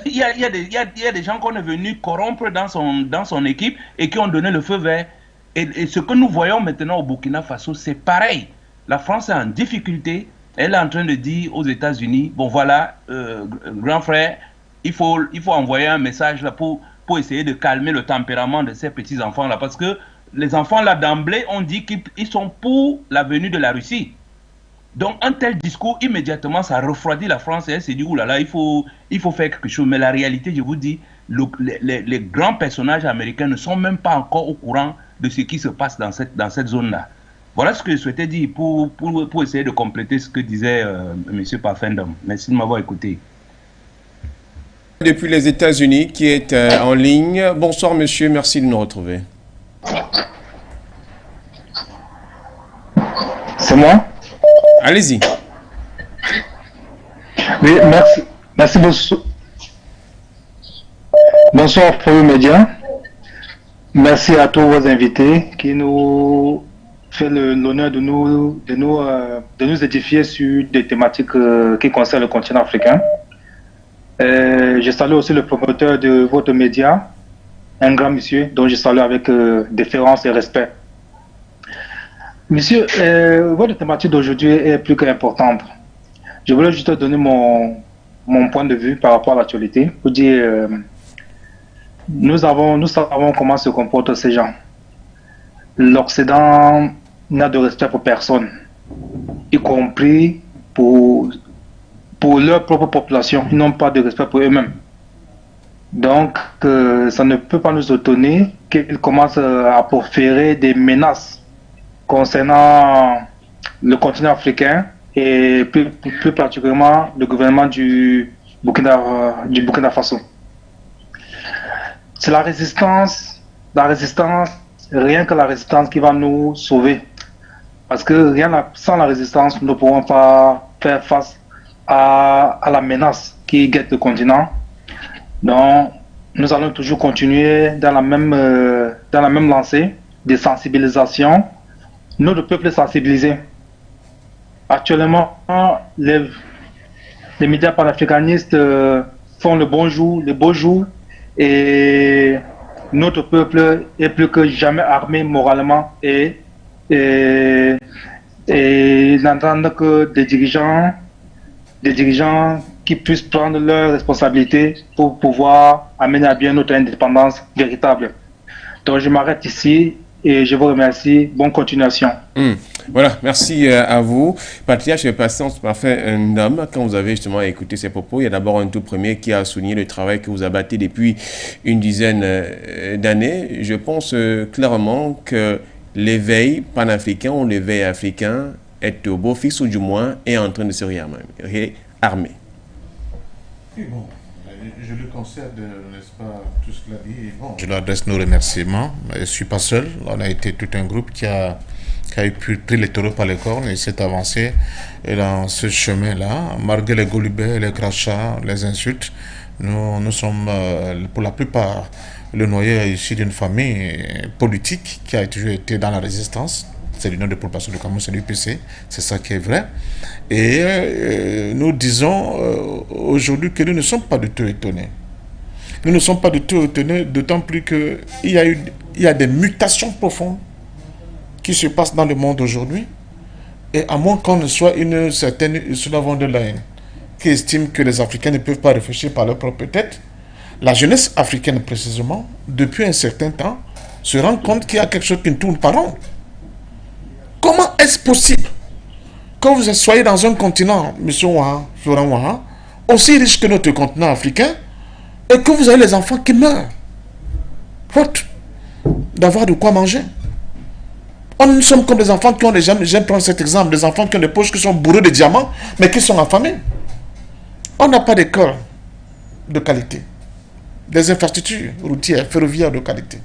[SPEAKER 6] Il y a des gens qu'on est venu corrompre dans son équipe et qui ont donné le feu vert. Et ce que nous voyons maintenant au Burkina Faso, c'est pareil. La France est en difficulté. Elle est en train de dire aux États-Unis, bon voilà, grand frère, il faut envoyer un message là pour essayer de calmer le tempérament de ces petits-enfants-là. Parce que les enfants-là, d'emblée, ont dit qu'ils sont pour la venue de la Russie. Donc, un tel discours, immédiatement, ça refroidit la France et elle s'est dit, oulala, il faut faire quelque chose. Mais la réalité, je vous dis, les grands personnages américains ne sont même pas encore au courant de ce qui se passe dans cette zone-là. Voilà ce que je souhaitais dire pour essayer de compléter ce que disait M. Parfendom. Merci de m'avoir écouté.
[SPEAKER 2] Depuis les États-Unis, qui est en ligne. Bonsoir, monsieur. Merci de nous retrouver.
[SPEAKER 7] C'est moi?
[SPEAKER 2] Allez-y.
[SPEAKER 7] Oui, merci. Bonsoir pour les médias. Merci à tous vos invités qui nous font l'honneur de nous édifier sur des thématiques qui concernent le continent africain. Je salue aussi le promoteur de votre média, un grand monsieur dont je salue avec déférence et respect. Monsieur, votre thématique d'aujourd'hui est plus qu'importante. Je voulais juste donner mon point de vue par rapport à l'actualité pour dire nous savons comment se comportent ces gens. L'Occident n'a de respect pour personne, y compris pour leur propre population. Ils n'ont pas de respect pour eux-mêmes. Donc, ça ne peut pas nous étonner qu'ils commencent à proférer des menaces concernant le continent africain et plus particulièrement le gouvernement du Burkina Faso. C'est la résistance, rien que la résistance qui va nous sauver. Parce que sans la résistance, nous ne pourrons pas faire face à la menace qui guette le continent. Donc, nous allons toujours continuer dans la même lancée de sensibilisation. Notre peuple est sensibilisé. Actuellement, les médias panafricanistes font le beau jour et notre peuple est plus que jamais armé moralement et n'entendent que des dirigeants qui puissent prendre leurs responsabilités pour pouvoir amener à bien notre indépendance véritable. Donc je m'arrête ici et je vous remercie. Bonne continuation.
[SPEAKER 2] Voilà, merci à vous. Patriarche, je vais passer en parfait un homme. Quand vous avez justement écouté ces propos, il y a d'abord un tout premier qui a souligné le travail que vous abattez depuis une dizaine d'années. Je pense clairement que l'éveil panafricain ou l'éveil africain est au beau fixe ou du moins est en train de se réarmer.
[SPEAKER 3] Oui, bon, je le concède, n'est-ce pas, tout ce qu'il a dit. Bon, je lui adresse nos remerciements. Je ne suis pas seul. On a été tout un groupe qui a pris les taureaux par les cornes et s'est avancé. Et dans ce chemin-là, malgré les golubets, les crachats, les insultes, nous sommes pour la plupart le noyau issu d'une famille politique qui a toujours été dans la résistance. C'est l'Union de population du Cameroun, c'est l'UPC, c'est ça qui est vrai. Et nous disons aujourd'hui que nous ne sommes pas du tout étonnés. Nous ne sommes pas du tout étonnés, d'autant plus qu'il y a des mutations profondes qui se passent dans le monde aujourd'hui. Et à moins qu'on ne soit une certaine Ursula von der Leyen qui estime que les Africains ne peuvent pas réfléchir par leur propre tête, la jeunesse africaine précisément, depuis un certain temps, se rend compte qu'il y a quelque chose qui ne tourne pas rond. Comment est-ce possible que vous soyez dans un continent, M. Florent Ouaha, aussi riche que notre continent africain, et que vous avez les enfants qui meurent, faute d'avoir de quoi manger? Nous sommes comme des enfants qui ont j'aime prendre cet exemple, des enfants qui ont des poches qui sont bourrées de diamants, mais qui sont affamés. On n'a pas d'école de qualité, des infrastructures routières, ferroviaires de qualité.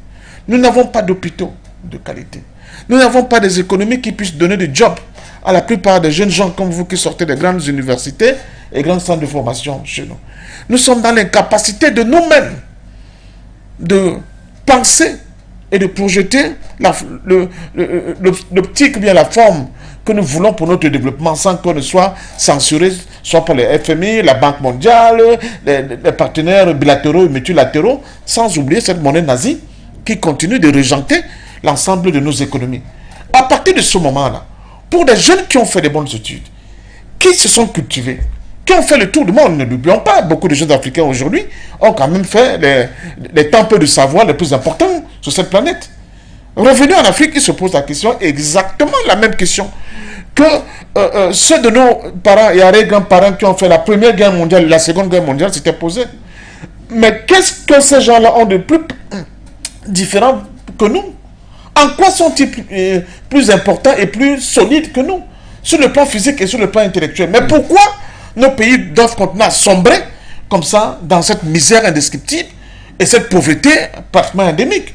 [SPEAKER 3] Nous n'avons pas d'hôpitaux de qualité. Nous n'avons pas des économies qui puissent donner des jobs à la plupart des jeunes gens comme vous qui sortez des grandes universités et grands centres de formation chez nous. Nous sommes dans l'incapacité de nous-mêmes de penser et de projeter l'optique ou bien la forme que nous voulons pour notre développement sans qu'on ne soit censuré, soit par les FMI, la Banque mondiale, les partenaires bilatéraux et multilatéraux, sans oublier cette monnaie nazie qui continue de régenter l'ensemble de nos économies. À partir de ce moment-là, pour des jeunes qui ont fait des bonnes études, qui se sont cultivés, qui ont fait le tour du monde, ne l'oublions pas, beaucoup de jeunes Africains aujourd'hui ont quand même fait les temples de savoir les plus importants sur cette planète. Revenus en Afrique, ils se posent la question, exactement la même question que ceux de nos parents et arrière-grands-parents qui ont fait la Première Guerre mondiale, la Seconde Guerre mondiale, s'étaient posés. Mais qu'est-ce que ces gens-là ont de plus différent que nous? En quoi sont-ils plus importants et plus solides que nous, sur le plan physique et sur le plan intellectuel? Mais pourquoi nos pays doivent continuer à sombrer comme ça dans cette misère indescriptible et cette pauvreté pratiquement endémique?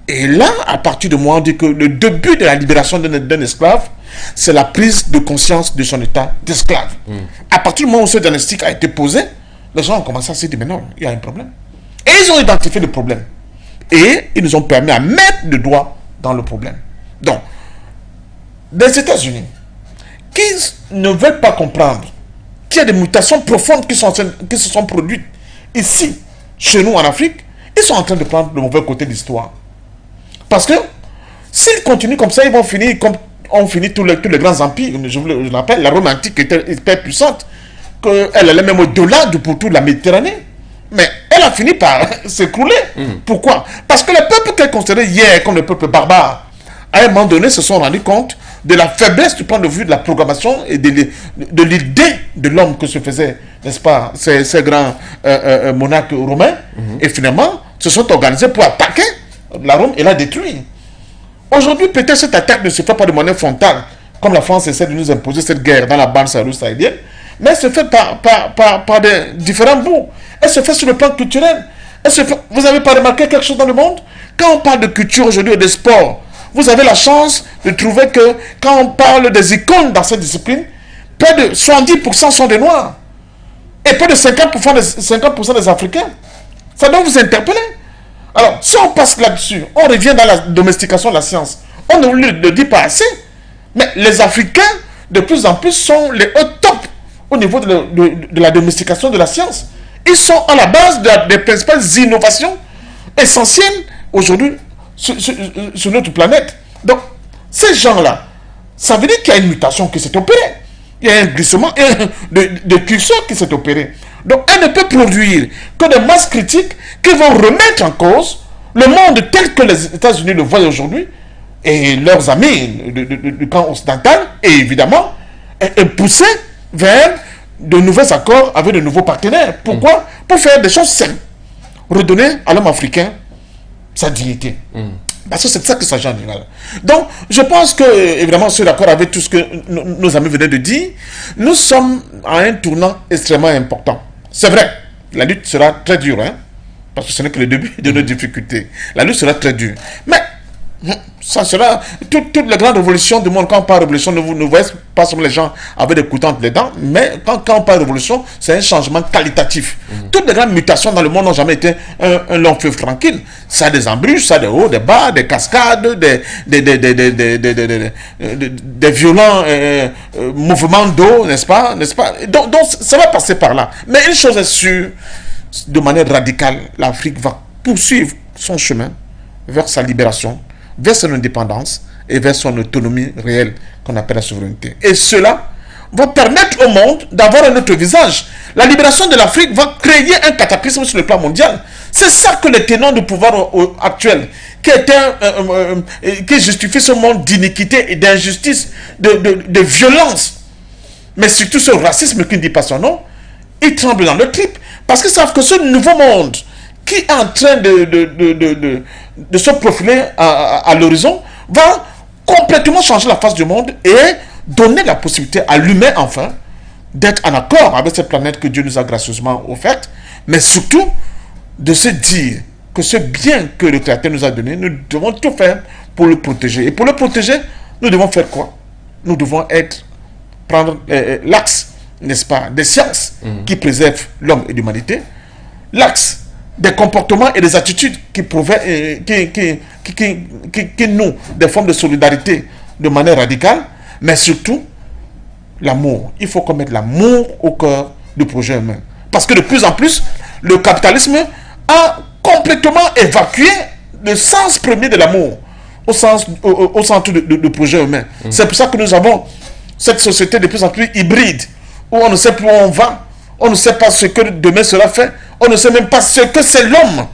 [SPEAKER 3] Et là, à partir du moment où on dit que le début de la libération d'un esclave, c'est la prise de conscience de son état d'esclave. À partir du moment où ce diagnostic a été posé, les gens ont commencé à se dire, mais non, il y a un problème. Et Et ils ont identifié le problème. Et ils nous ont permis à mettre le doigt dans le problème. Donc, les États-Unis, qui ne veulent pas comprendre qu'il y a des mutations profondes qui se sont produites ici, chez nous en Afrique, ils sont en train de prendre le mauvais côté de l'histoire. Parce que s'ils continuent comme ça, ils vont finir comme ont fini tous les grands empires. Je l'appelle, la Rome antique était hyper puissante, qu'elle allait même au-delà du pourtour de la Méditerranée. Mais elle a fini par s'écrouler. Pourquoi? Parce que les peuples qu'elle considérait hier comme les peuples barbares, à un moment donné, se sont rendus compte de la faiblesse du point de vue de la programmation et de l'idée de l'homme que se faisaient, n'est-ce pas, ces grands monarques romains. Et finalement, se sont organisés pour attaquer la Rome et la détruire. Aujourd'hui, peut-être cette attaque ne se fait pas de manière frontale, comme la France essaie de nous imposer cette guerre dans la bande sahélo-sahélienne, mais elle se fait par des différents bouts. Elle se fait sur le plan culturel. Vous n'avez pas remarqué quelque chose dans le monde? Quand on parle de culture aujourd'hui et de sport, vous avez la chance de trouver que quand on parle des icônes dans cette discipline, près de 70% sont des Noirs. Et près de 50% des Africains. Ça doit vous interpeller. Alors, si on passe là-dessus, on revient dans la domestication de la science. On ne le dit pas assez. Mais les Africains, de plus en plus, sont les hauts top au niveau de la domestication de la science. Ils sont à la base des principales innovations essentielles aujourd'hui sur notre planète. Donc, ces gens-là, ça veut dire qu'il y a une mutation qui s'est opérée. Il y a un glissement de curseur qui s'est opéré. Donc, elle ne peut produire que des masses critiques qui vont remettre en cause le monde tel que les États-Unis le voient aujourd'hui et leurs amis du camp occidental, et évidemment, pousser vers de nouveaux accords avec de nouveaux partenaires. Pourquoi? Pour faire des choses simples. Redonner à l'homme africain sa dignité. Parce que c'est de ça que ça s'agit en général. Donc, je pense que, évidemment, je suis d'accord avec tout ce que nos amis venaient de dire. Nous sommes à un tournant extrêmement important. C'est vrai, la lutte sera très dure, hein, parce que ce n'est que le début de nos difficultés. La lutte sera très dure. Mais, ça sera toutes les grandes révolutions du monde. Quand on parle de révolution, ne voyez pas seulement les gens avec des couteaux entre les dents, mais quand on parle de révolution, c'est un changement qualitatif. Toutes les grandes mutations dans le monde n'ont jamais été un long fleuve tranquille. Ça a des embûches, ça a des hauts, des bas, des cascades, des violents mouvements d'eau, n'est-ce pas? Donc, ça va passer par là. Mais une chose est sûre, de manière radicale, l'Afrique va poursuivre son chemin vers sa libération, vers son indépendance et vers son autonomie réelle qu'on appelle la souveraineté. Et cela va permettre au monde d'avoir un autre visage. La libération de l'Afrique va créer un cataclysme sur le plan mondial. C'est ça que les tenants du pouvoir actuel, qui justifient ce monde d'iniquité et d'injustice, de violence, mais surtout ce racisme qui ne dit pas son nom, ils tremblent dans le trip. Parce qu'ils savent que ce nouveau monde qui est en train de se profiler à l'horizon va complètement changer la face du monde et donner la possibilité à l'humain, enfin, d'être en accord avec cette planète que Dieu nous a gracieusement offerte, mais surtout de se dire que ce bien que le Créateur nous a donné, nous devons tout faire pour le protéger. Et pour le protéger, nous devons faire quoi? Nous devons prendre l'axe, n'est-ce pas, des sciences qui préservent l'homme et l'humanité, l'axe des comportements et des attitudes qui nouent des formes de solidarité de manière radicale, mais surtout l'amour. Il faut qu'on mette l'amour au cœur du projet humain. Parce que de plus en plus, le capitalisme a complètement évacué le sens premier de l'amour au centre du projet humain. C'est pour ça que nous avons cette société de plus en plus hybride, où on ne sait plus où on va, on ne sait pas ce que demain sera fait, on ne sait même pas ce que c'est l'homme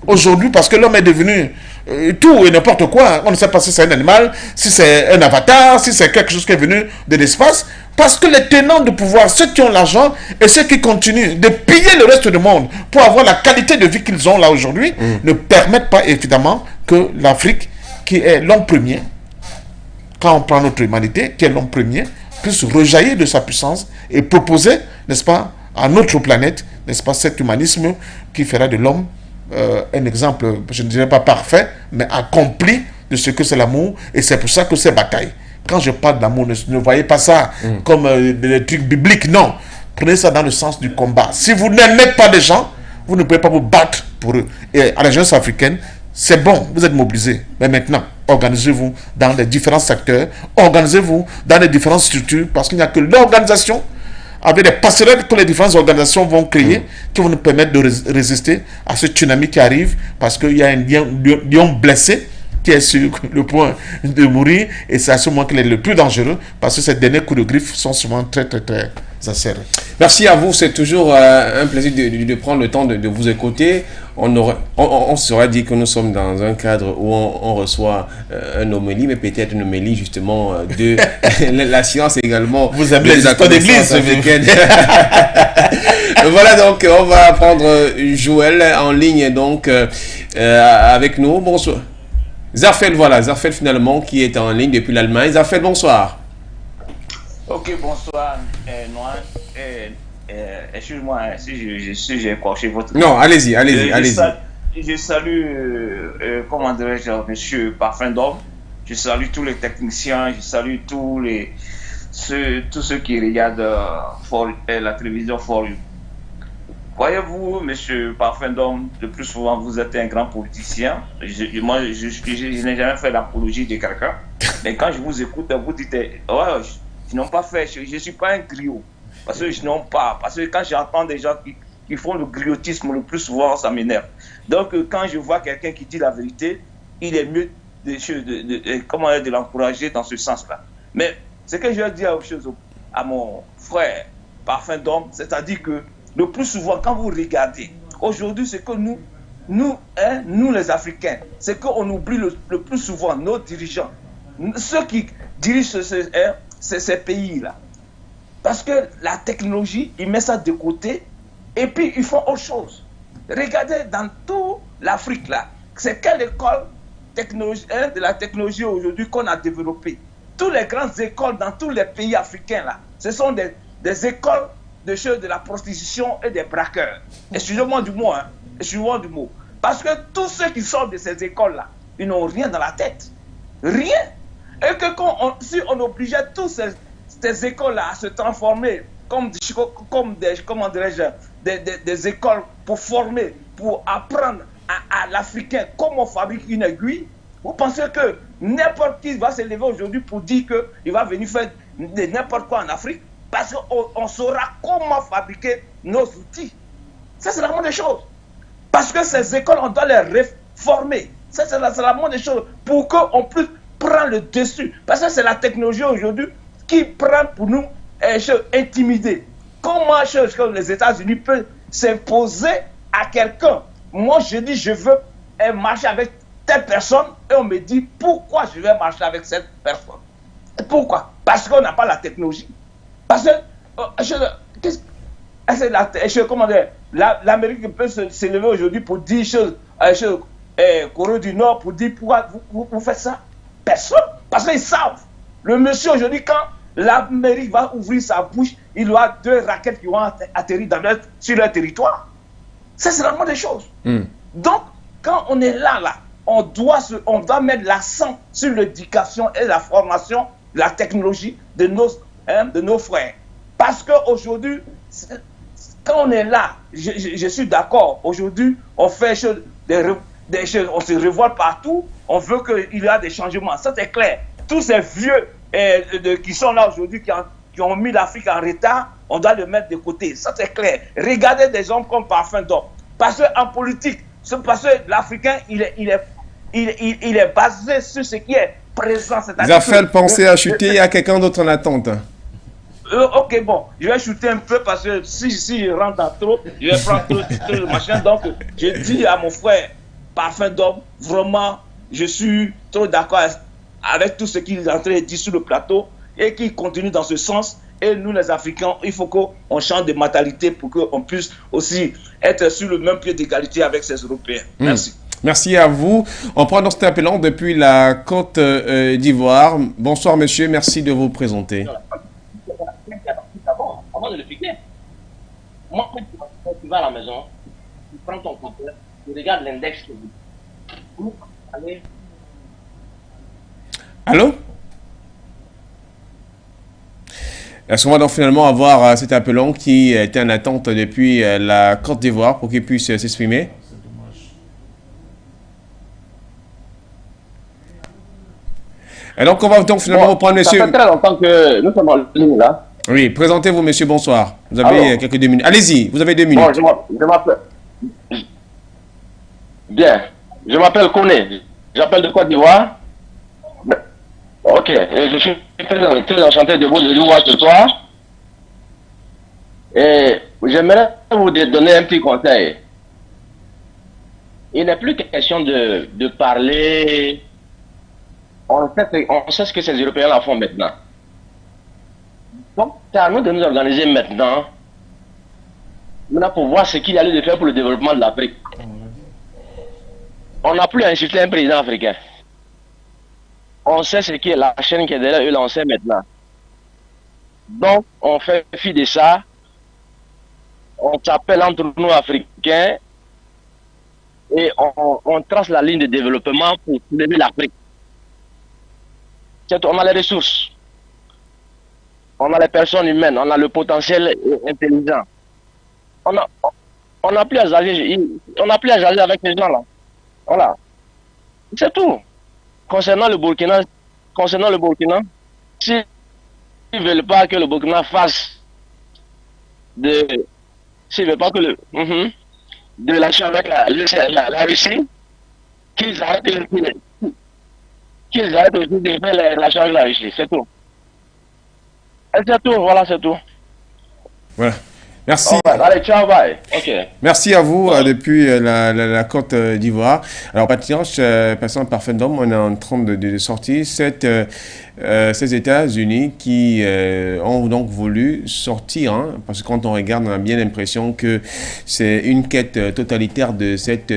[SPEAKER 3] aujourd'hui, parce que l'homme est devenu tout et n'importe quoi. On ne sait pas si c'est un animal, si c'est un avatar, si c'est quelque chose qui est venu de l'espace, parce que les tenants du pouvoir, ceux qui ont l'argent et ceux qui continuent de piller le reste du monde pour avoir la qualité de vie qu'ils ont là aujourd'hui, ne permettent pas évidemment que l'Afrique, qui est l'homme premier, quand on prend notre humanité, qui est l'homme premier, puisse rejaillir de sa puissance et proposer, n'est-ce pas, à notre planète, n'est-ce pas, cet humanisme qui fera de l'homme un exemple, je ne dirais pas parfait, mais accompli de ce que c'est l'amour. Et c'est pour ça que ces batailles, quand je parle d'amour, ne voyez pas ça comme des trucs bibliques, non. Prenez ça dans le sens du combat. Si vous n'aimez pas des gens, Vous ne pouvez pas vous battre pour eux. Et à la jeunesse africaine, c'est bon, vous êtes mobilisés. Mais maintenant, organisez-vous dans les différents secteurs, organisez-vous dans les différentes structures, parce qu'il n'y a que l'organisation, avec les passerelles que les différentes organisations vont créer, qui vont nous permettre de résister à ce tsunami qui arrive, parce qu'il y a un lion blessé qui est sur le point de mourir, et c'est à ce moment qu'il est le plus dangereux, parce que ces derniers coups de griffe sont souvent très acérés.
[SPEAKER 2] Merci à vous, c'est toujours un plaisir de prendre le temps de vous écouter. On serait dit que nous sommes dans un cadre où on reçoit un homélie, mais peut-être une homélie justement de la science également.
[SPEAKER 3] Vous aimez les histoires d'église
[SPEAKER 2] africaines. Voilà, donc on va prendre Joël en ligne donc avec nous. Bonsoir. Zarfel, voilà, Zarfel finalement qui est en ligne depuis l'Allemagne. Zarfel, bonsoir.
[SPEAKER 8] Ok, bonsoir, Noir. Excuse-moi si j'ai écorché votre...
[SPEAKER 2] Non, allez-y.
[SPEAKER 8] Je salue, comment dirais-je, monsieur Parfum d'Homme. Je salue tous les techniciens, je salue tous ceux qui regardent la télévision For You. Voyez-vous, monsieur Parfum d'Homme, le plus souvent, vous êtes un grand politicien. Moi, je n'ai jamais fait l'apologie de quelqu'un. Mais quand je vous écoute, vous dites, ouais, je n'ai pas fait, je ne suis pas un griot. Parce que je n'en pas. Parce que quand j'entends des gens qui font le griotisme, le plus souvent, ça m'énerve. Donc, quand je vois quelqu'un qui dit la vérité, il est mieux de l'encourager dans ce sens-là. Mais ce que je veux dire à mon frère Parfum d'Homme, c'est-à-dire que le plus souvent, quand vous regardez, aujourd'hui, c'est que nous les Africains, c'est qu'on oublie le plus souvent nos dirigeants, ceux qui dirigent ces pays-là. Parce que la technologie, ils mettent ça de côté et puis ils font autre chose. Regardez dans toute l'Afrique, là, c'est quelle école de la technologie aujourd'hui qu'on a développée. Toutes les grandes écoles dans tous les pays africains, là, ce sont des écoles de la prostitution et des braqueurs. Excusez-moi du mot, excusez-moi du mot. Parce que tous ceux qui sortent de ces écoles-là, ils n'ont rien dans la tête. Rien. Et que si on obligeait tous ces écoles-là à se transformer comme des écoles pour former, pour apprendre à l'Africain comment on fabrique une aiguille, vous pensez que n'importe qui va se lever aujourd'hui pour dire qu'il va venir faire n'importe quoi en Afrique? Parce qu'on saura comment fabriquer nos outils. Ça, c'est la moindre des choses. Parce que ces écoles, on doit les réformer. Ça, c'est la moindre des choses. Pour qu'on puisse prendre le dessus. Parce que c'est la technologie aujourd'hui qui prend pour nous intimider. Comment les États-Unis peuvent s'imposer à quelqu'un? Moi, je dis, je veux marcher avec telle personne. Et on me dit, pourquoi je vais marcher avec cette personne? Pourquoi? Parce qu'on n'a pas la technologie. Parce que l'Amérique peut s'élever aujourd'hui pour dire Corée du Nord, pour dire pourquoi vous faites ça. Personne. Parce qu'ils savent. Le monsieur aujourd'hui, quand l'Amérique va ouvrir sa bouche, il y aura 2 raquettes qui vont atterrir sur leur territoire. Ça, c'est vraiment des choses. Donc, quand on est là, on doit mettre l'accent sur l'éducation et la formation, la technologie de nos frères. Parce qu'aujourd'hui, quand on est là, je suis d'accord, aujourd'hui, on fait des choses, on se révolte partout, on veut qu'il y ait des changements, ça c'est clair. Tous ces vieux qui sont là aujourd'hui, qui ont mis l'Afrique en retard, on doit le mettre de côté, ça c'est clair. Regardez des hommes comme Parfum d'Homme. Parce qu'en politique, parce que l'Africain, il est basé sur ce qui est présent.
[SPEAKER 2] Zafel, pensez à chuter, il y a quelqu'un d'autre en attente.
[SPEAKER 8] Ok, bon, je vais shooter un peu parce que si je rentre dans trop, je vais prendre trop de machin. Donc, je dis à mon frère Parfum d'Homme, vraiment, je suis trop d'accord avec tout ce qu'il est en train de dire sur le plateau et qu'il continue dans ce sens. Et nous, les Africains, il faut qu'on change de mentalité pour qu'on puisse aussi être sur le même pied d'égalité avec ces Européens. Merci.
[SPEAKER 2] Merci à vous. On prend dans cet appelant depuis la Côte d'Ivoire. Bonsoir, monsieur. Merci de vous présenter.
[SPEAKER 9] Avant de le piquer, moi, quand tu vas à la maison, tu prends ton compteur, tu regardes l'index que vous.
[SPEAKER 2] Allô? Est-ce qu'on va donc finalement avoir cet appelant qui était en attente depuis la Côte d'Ivoire pour qu'il puisse s'exprimer? Et donc, on va donc finalement reprendre, monsieur.
[SPEAKER 9] Ça fait très longtemps que nous sommes en ligne là.
[SPEAKER 2] Oui, présentez-vous, monsieur, bonsoir. Vous avez quelques 2 minutes. Allez-y, vous avez 2 minutes.
[SPEAKER 9] Bon, je m'appelle. Bien, je m'appelle Koné. J'appelle de Côte d'Ivoire. Ok, et je suis très enchanté de vous voir ce soir. Et j'aimerais vous donner un petit conseil. Il n'est plus question de parler. On sait ce que ces Européens-là font maintenant. Donc, c'est à nous de nous organiser maintenant pour voir ce qu'il y a lieu de faire pour le développement de l'Afrique. On n'a plus à insulter un président africain. On sait ce qui est la chaîne qui est derrière eux, on sait maintenant. Donc, on fait fi de ça. On s'appelle entre nous Africains et on trace la ligne de développement pour soulever l'Afrique. On a les ressources, on a les personnes humaines, on a le potentiel intelligent. On n'a plus à jaser, avec ces gens-là. Voilà. C'est tout. Concernant le Burkina, s'ils ne veulent pas que le Burkina fasse s'ils ne veulent pas que de l'achat avec la Russie, qu'ils arrêtent aussi de faire l'achat avec la Russie, c'est tout. C'est tout, voilà, c'est tout.
[SPEAKER 2] Voilà. Merci.
[SPEAKER 9] Allez, ciao, bye. Okay.
[SPEAKER 2] Merci à vous depuis la Côte d'Ivoire. Alors, Patience, passant par Fendom, on est en train de sortir ces États-Unis qui ont donc voulu sortir, hein, parce que quand on regarde, on a bien l'impression que c'est une quête totalitaire de cette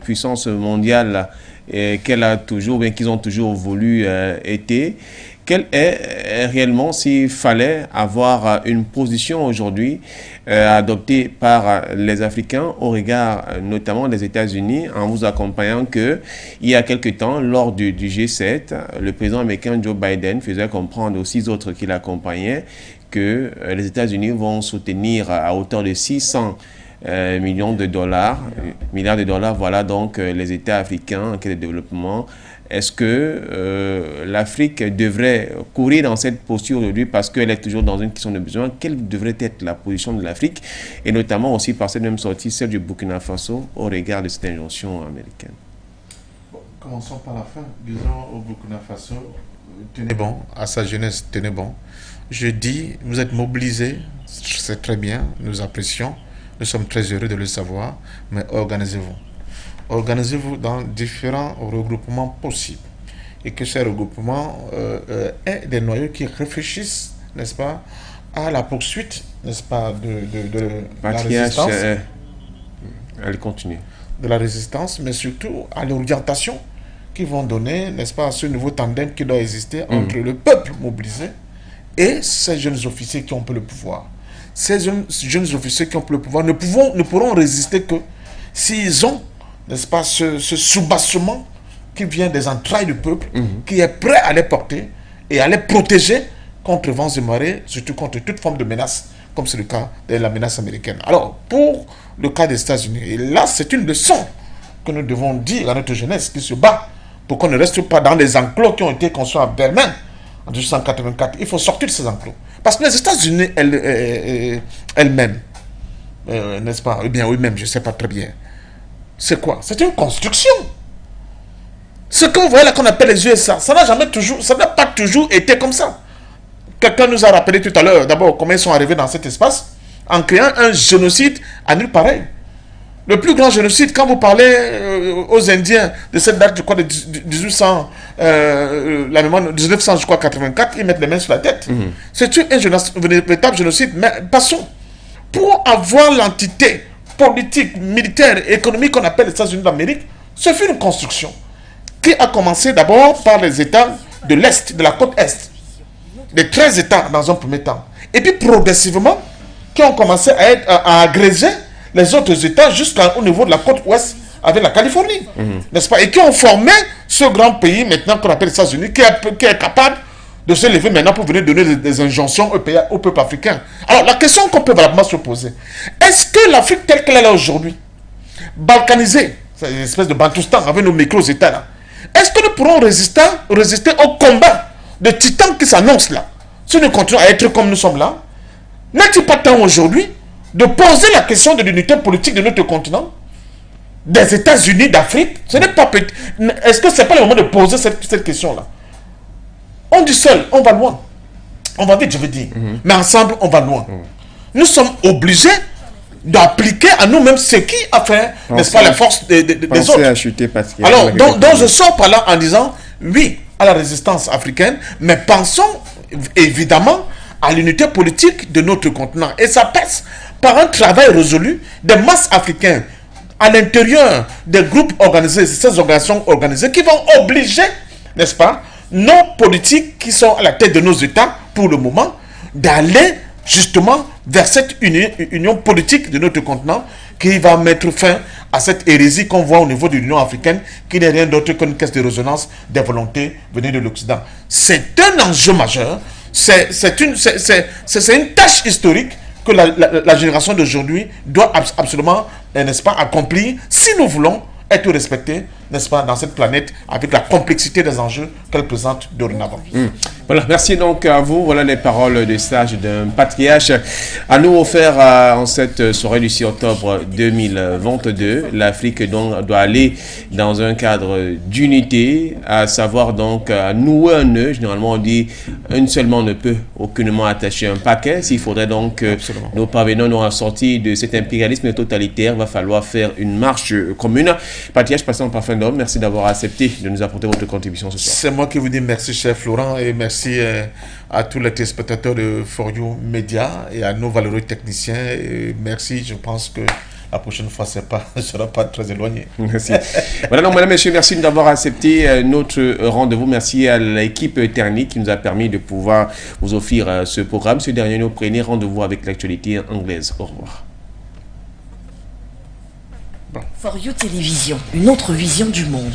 [SPEAKER 2] puissance mondiale qu'ils ont toujours voulu été. Quelle est réellement, s'il fallait avoir une position aujourd'hui adoptée par les Africains au regard notamment des États-Unis, en vous accompagnant que il y a quelque temps, lors du G7, le président américain Joe Biden faisait comprendre aux 6 autres qui l'accompagnaient que les États-Unis vont soutenir à hauteur de 600 milliards de dollars, voilà donc les États africains en quête de développement. Est-ce que l'Afrique devrait courir dans cette posture aujourd'hui parce qu'elle est toujours dans une question de besoin? Quelle devrait être la position de l'Afrique? Et notamment aussi par cette même sortie, celle du Burkina Faso, au regard de cette injonction américaine.
[SPEAKER 3] Bon, commençons par la fin. Disons au Burkina Faso, tenez bon, à sa jeunesse, tenez bon. Je dis, vous êtes mobilisés, c'est très bien, nous apprécions, nous sommes très heureux de le savoir, mais organisez-vous. Organisez-vous dans différents regroupements possibles et que ces regroupements aient des noyaux qui réfléchissent, n'est-ce pas, à la poursuite, n'est-ce pas, de la résistance.
[SPEAKER 2] Elle continue.
[SPEAKER 3] De la résistance, mais surtout à l'orientation qu'ils vont donner, n'est-ce pas, à ce nouveau tandem qui doit exister entre le peuple mobilisé et ces jeunes officiers qui ont peu le pouvoir. Ces jeunes officiers qui ont peu le pouvoir ne pourront résister que s'ils ont, n'est-ce pas, ce soubassement qui vient des entrailles du peuple, qui est prêt à les porter et à les protéger contre vents et marées, surtout contre toute forme de menace, comme c'est le cas de la menace américaine. Alors, pour le cas des États-Unis, et là, c'est une leçon que nous devons dire à notre jeunesse qui se bat pour qu'on ne reste pas dans les enclos qui ont été construits à Berlin en 1884. Il faut sortir de ces enclos. Parce que les États-Unis elles-mêmes, n'est-ce pas, ou bien eux-mêmes, je ne sais pas très bien, c'est quoi? C'est une construction. Ce que vous voyez là qu'on appelle les USA, ça n'a pas toujours été comme ça. Quelqu'un nous a rappelé tout à l'heure, d'abord, comment ils sont arrivés dans cet espace, en créant un génocide à nul pareil. Le plus grand génocide, quand vous parlez aux Indiens de cette date, je crois, de 1900, je crois, 84, ils mettent les mains sur la tête. C'est un véritable génocide. Mais passons. Pour avoir l'entité politique, militaire et économique qu'on appelle les États-Unis d'Amérique, ce fut une construction qui a commencé d'abord par les États de l'Est, de la côte Est. Les 13 États dans un premier temps. Et puis progressivement, qui ont commencé à agréger les autres États jusqu'au niveau de la côte Ouest avec la Californie. N'est-ce pas? Et qui ont formé ce grand pays maintenant qu'on appelle les États-Unis, qui est capable de se lever maintenant pour venir donner des injonctions au peuple africain. Alors, la question qu'on peut valablement se poser, est-ce que l'Afrique telle qu'elle est là aujourd'hui, balkanisée, c'est une espèce de Bantoustan avec nos micro-États là, est-ce que nous pourrons résister au combat de titans qui s'annonce là, si nous continuons à être comme nous sommes là? N'est-il pas temps aujourd'hui de poser la question de l'unité politique de notre continent, des États-Unis d'Afrique? Ce n'est pas petit. Est-ce que ce n'est pas le moment de poser cette question-là? On dit seul, on va loin. On va vite, je veux dire. Mais ensemble, on va loin. Nous sommes obligés d'appliquer à nous-mêmes ce qui a fait, n'est-ce pas, la force des autres.
[SPEAKER 2] À chuter parce qu'il y a
[SPEAKER 3] alors, donc je sors par là en disant, oui, à la résistance africaine, mais pensons évidemment à l'unité politique de notre continent. Et ça passe par un travail résolu des masses africaines à l'intérieur des groupes organisés, ces organisations organisées qui vont obliger, n'est-ce pas, nos politiques qui sont à la tête de nos États pour le moment, d'aller justement vers cette union politique de notre continent qui va mettre fin à cette hérésie qu'on voit au niveau de l'Union africaine, qui n'est rien d'autre qu'une caisse de résonance des volontés venues de l'Occident. C'est un enjeu majeur, c'est une tâche historique que la génération d'aujourd'hui doit absolument, n'est-ce pas, accomplir si nous voulons être respectés, n'est-ce pas, dans cette planète avec la complexité des enjeux qu'elle présente dorénavant.
[SPEAKER 2] Voilà, merci donc à vous. Voilà les paroles de sage d'un patriarche à nous offert en cette soirée du 6 octobre 2022. L'Afrique donc doit aller dans un cadre d'unité, à savoir donc nouer un nœud. Généralement on dit une seule main ne peut aucunement attacher un paquet. S'il faudrait donc que nous parvenons à sortir de cet impérialisme totalitaire, il va falloir faire une marche commune. Patriarche, passons au parfum d'homme. Merci d'avoir accepté de nous apporter votre contribution ce soir.
[SPEAKER 3] C'est moi qui vous dis merci, cher Florent, et merci à tous les téléspectateurs de For You Media et à nos valeureux techniciens. Et merci, je pense que la prochaine fois, ce ne sera pas très éloigné.
[SPEAKER 2] Merci. Voilà, donc, mesdames et messieurs, merci d'avoir accepté notre rendez-vous. Merci à l'équipe technique qui nous a permis de pouvoir vous offrir ce programme. Ce dernier, nous prenez rendez-vous avec l'actualité anglaise. Au revoir.
[SPEAKER 1] For You Télévision, une autre vision du monde.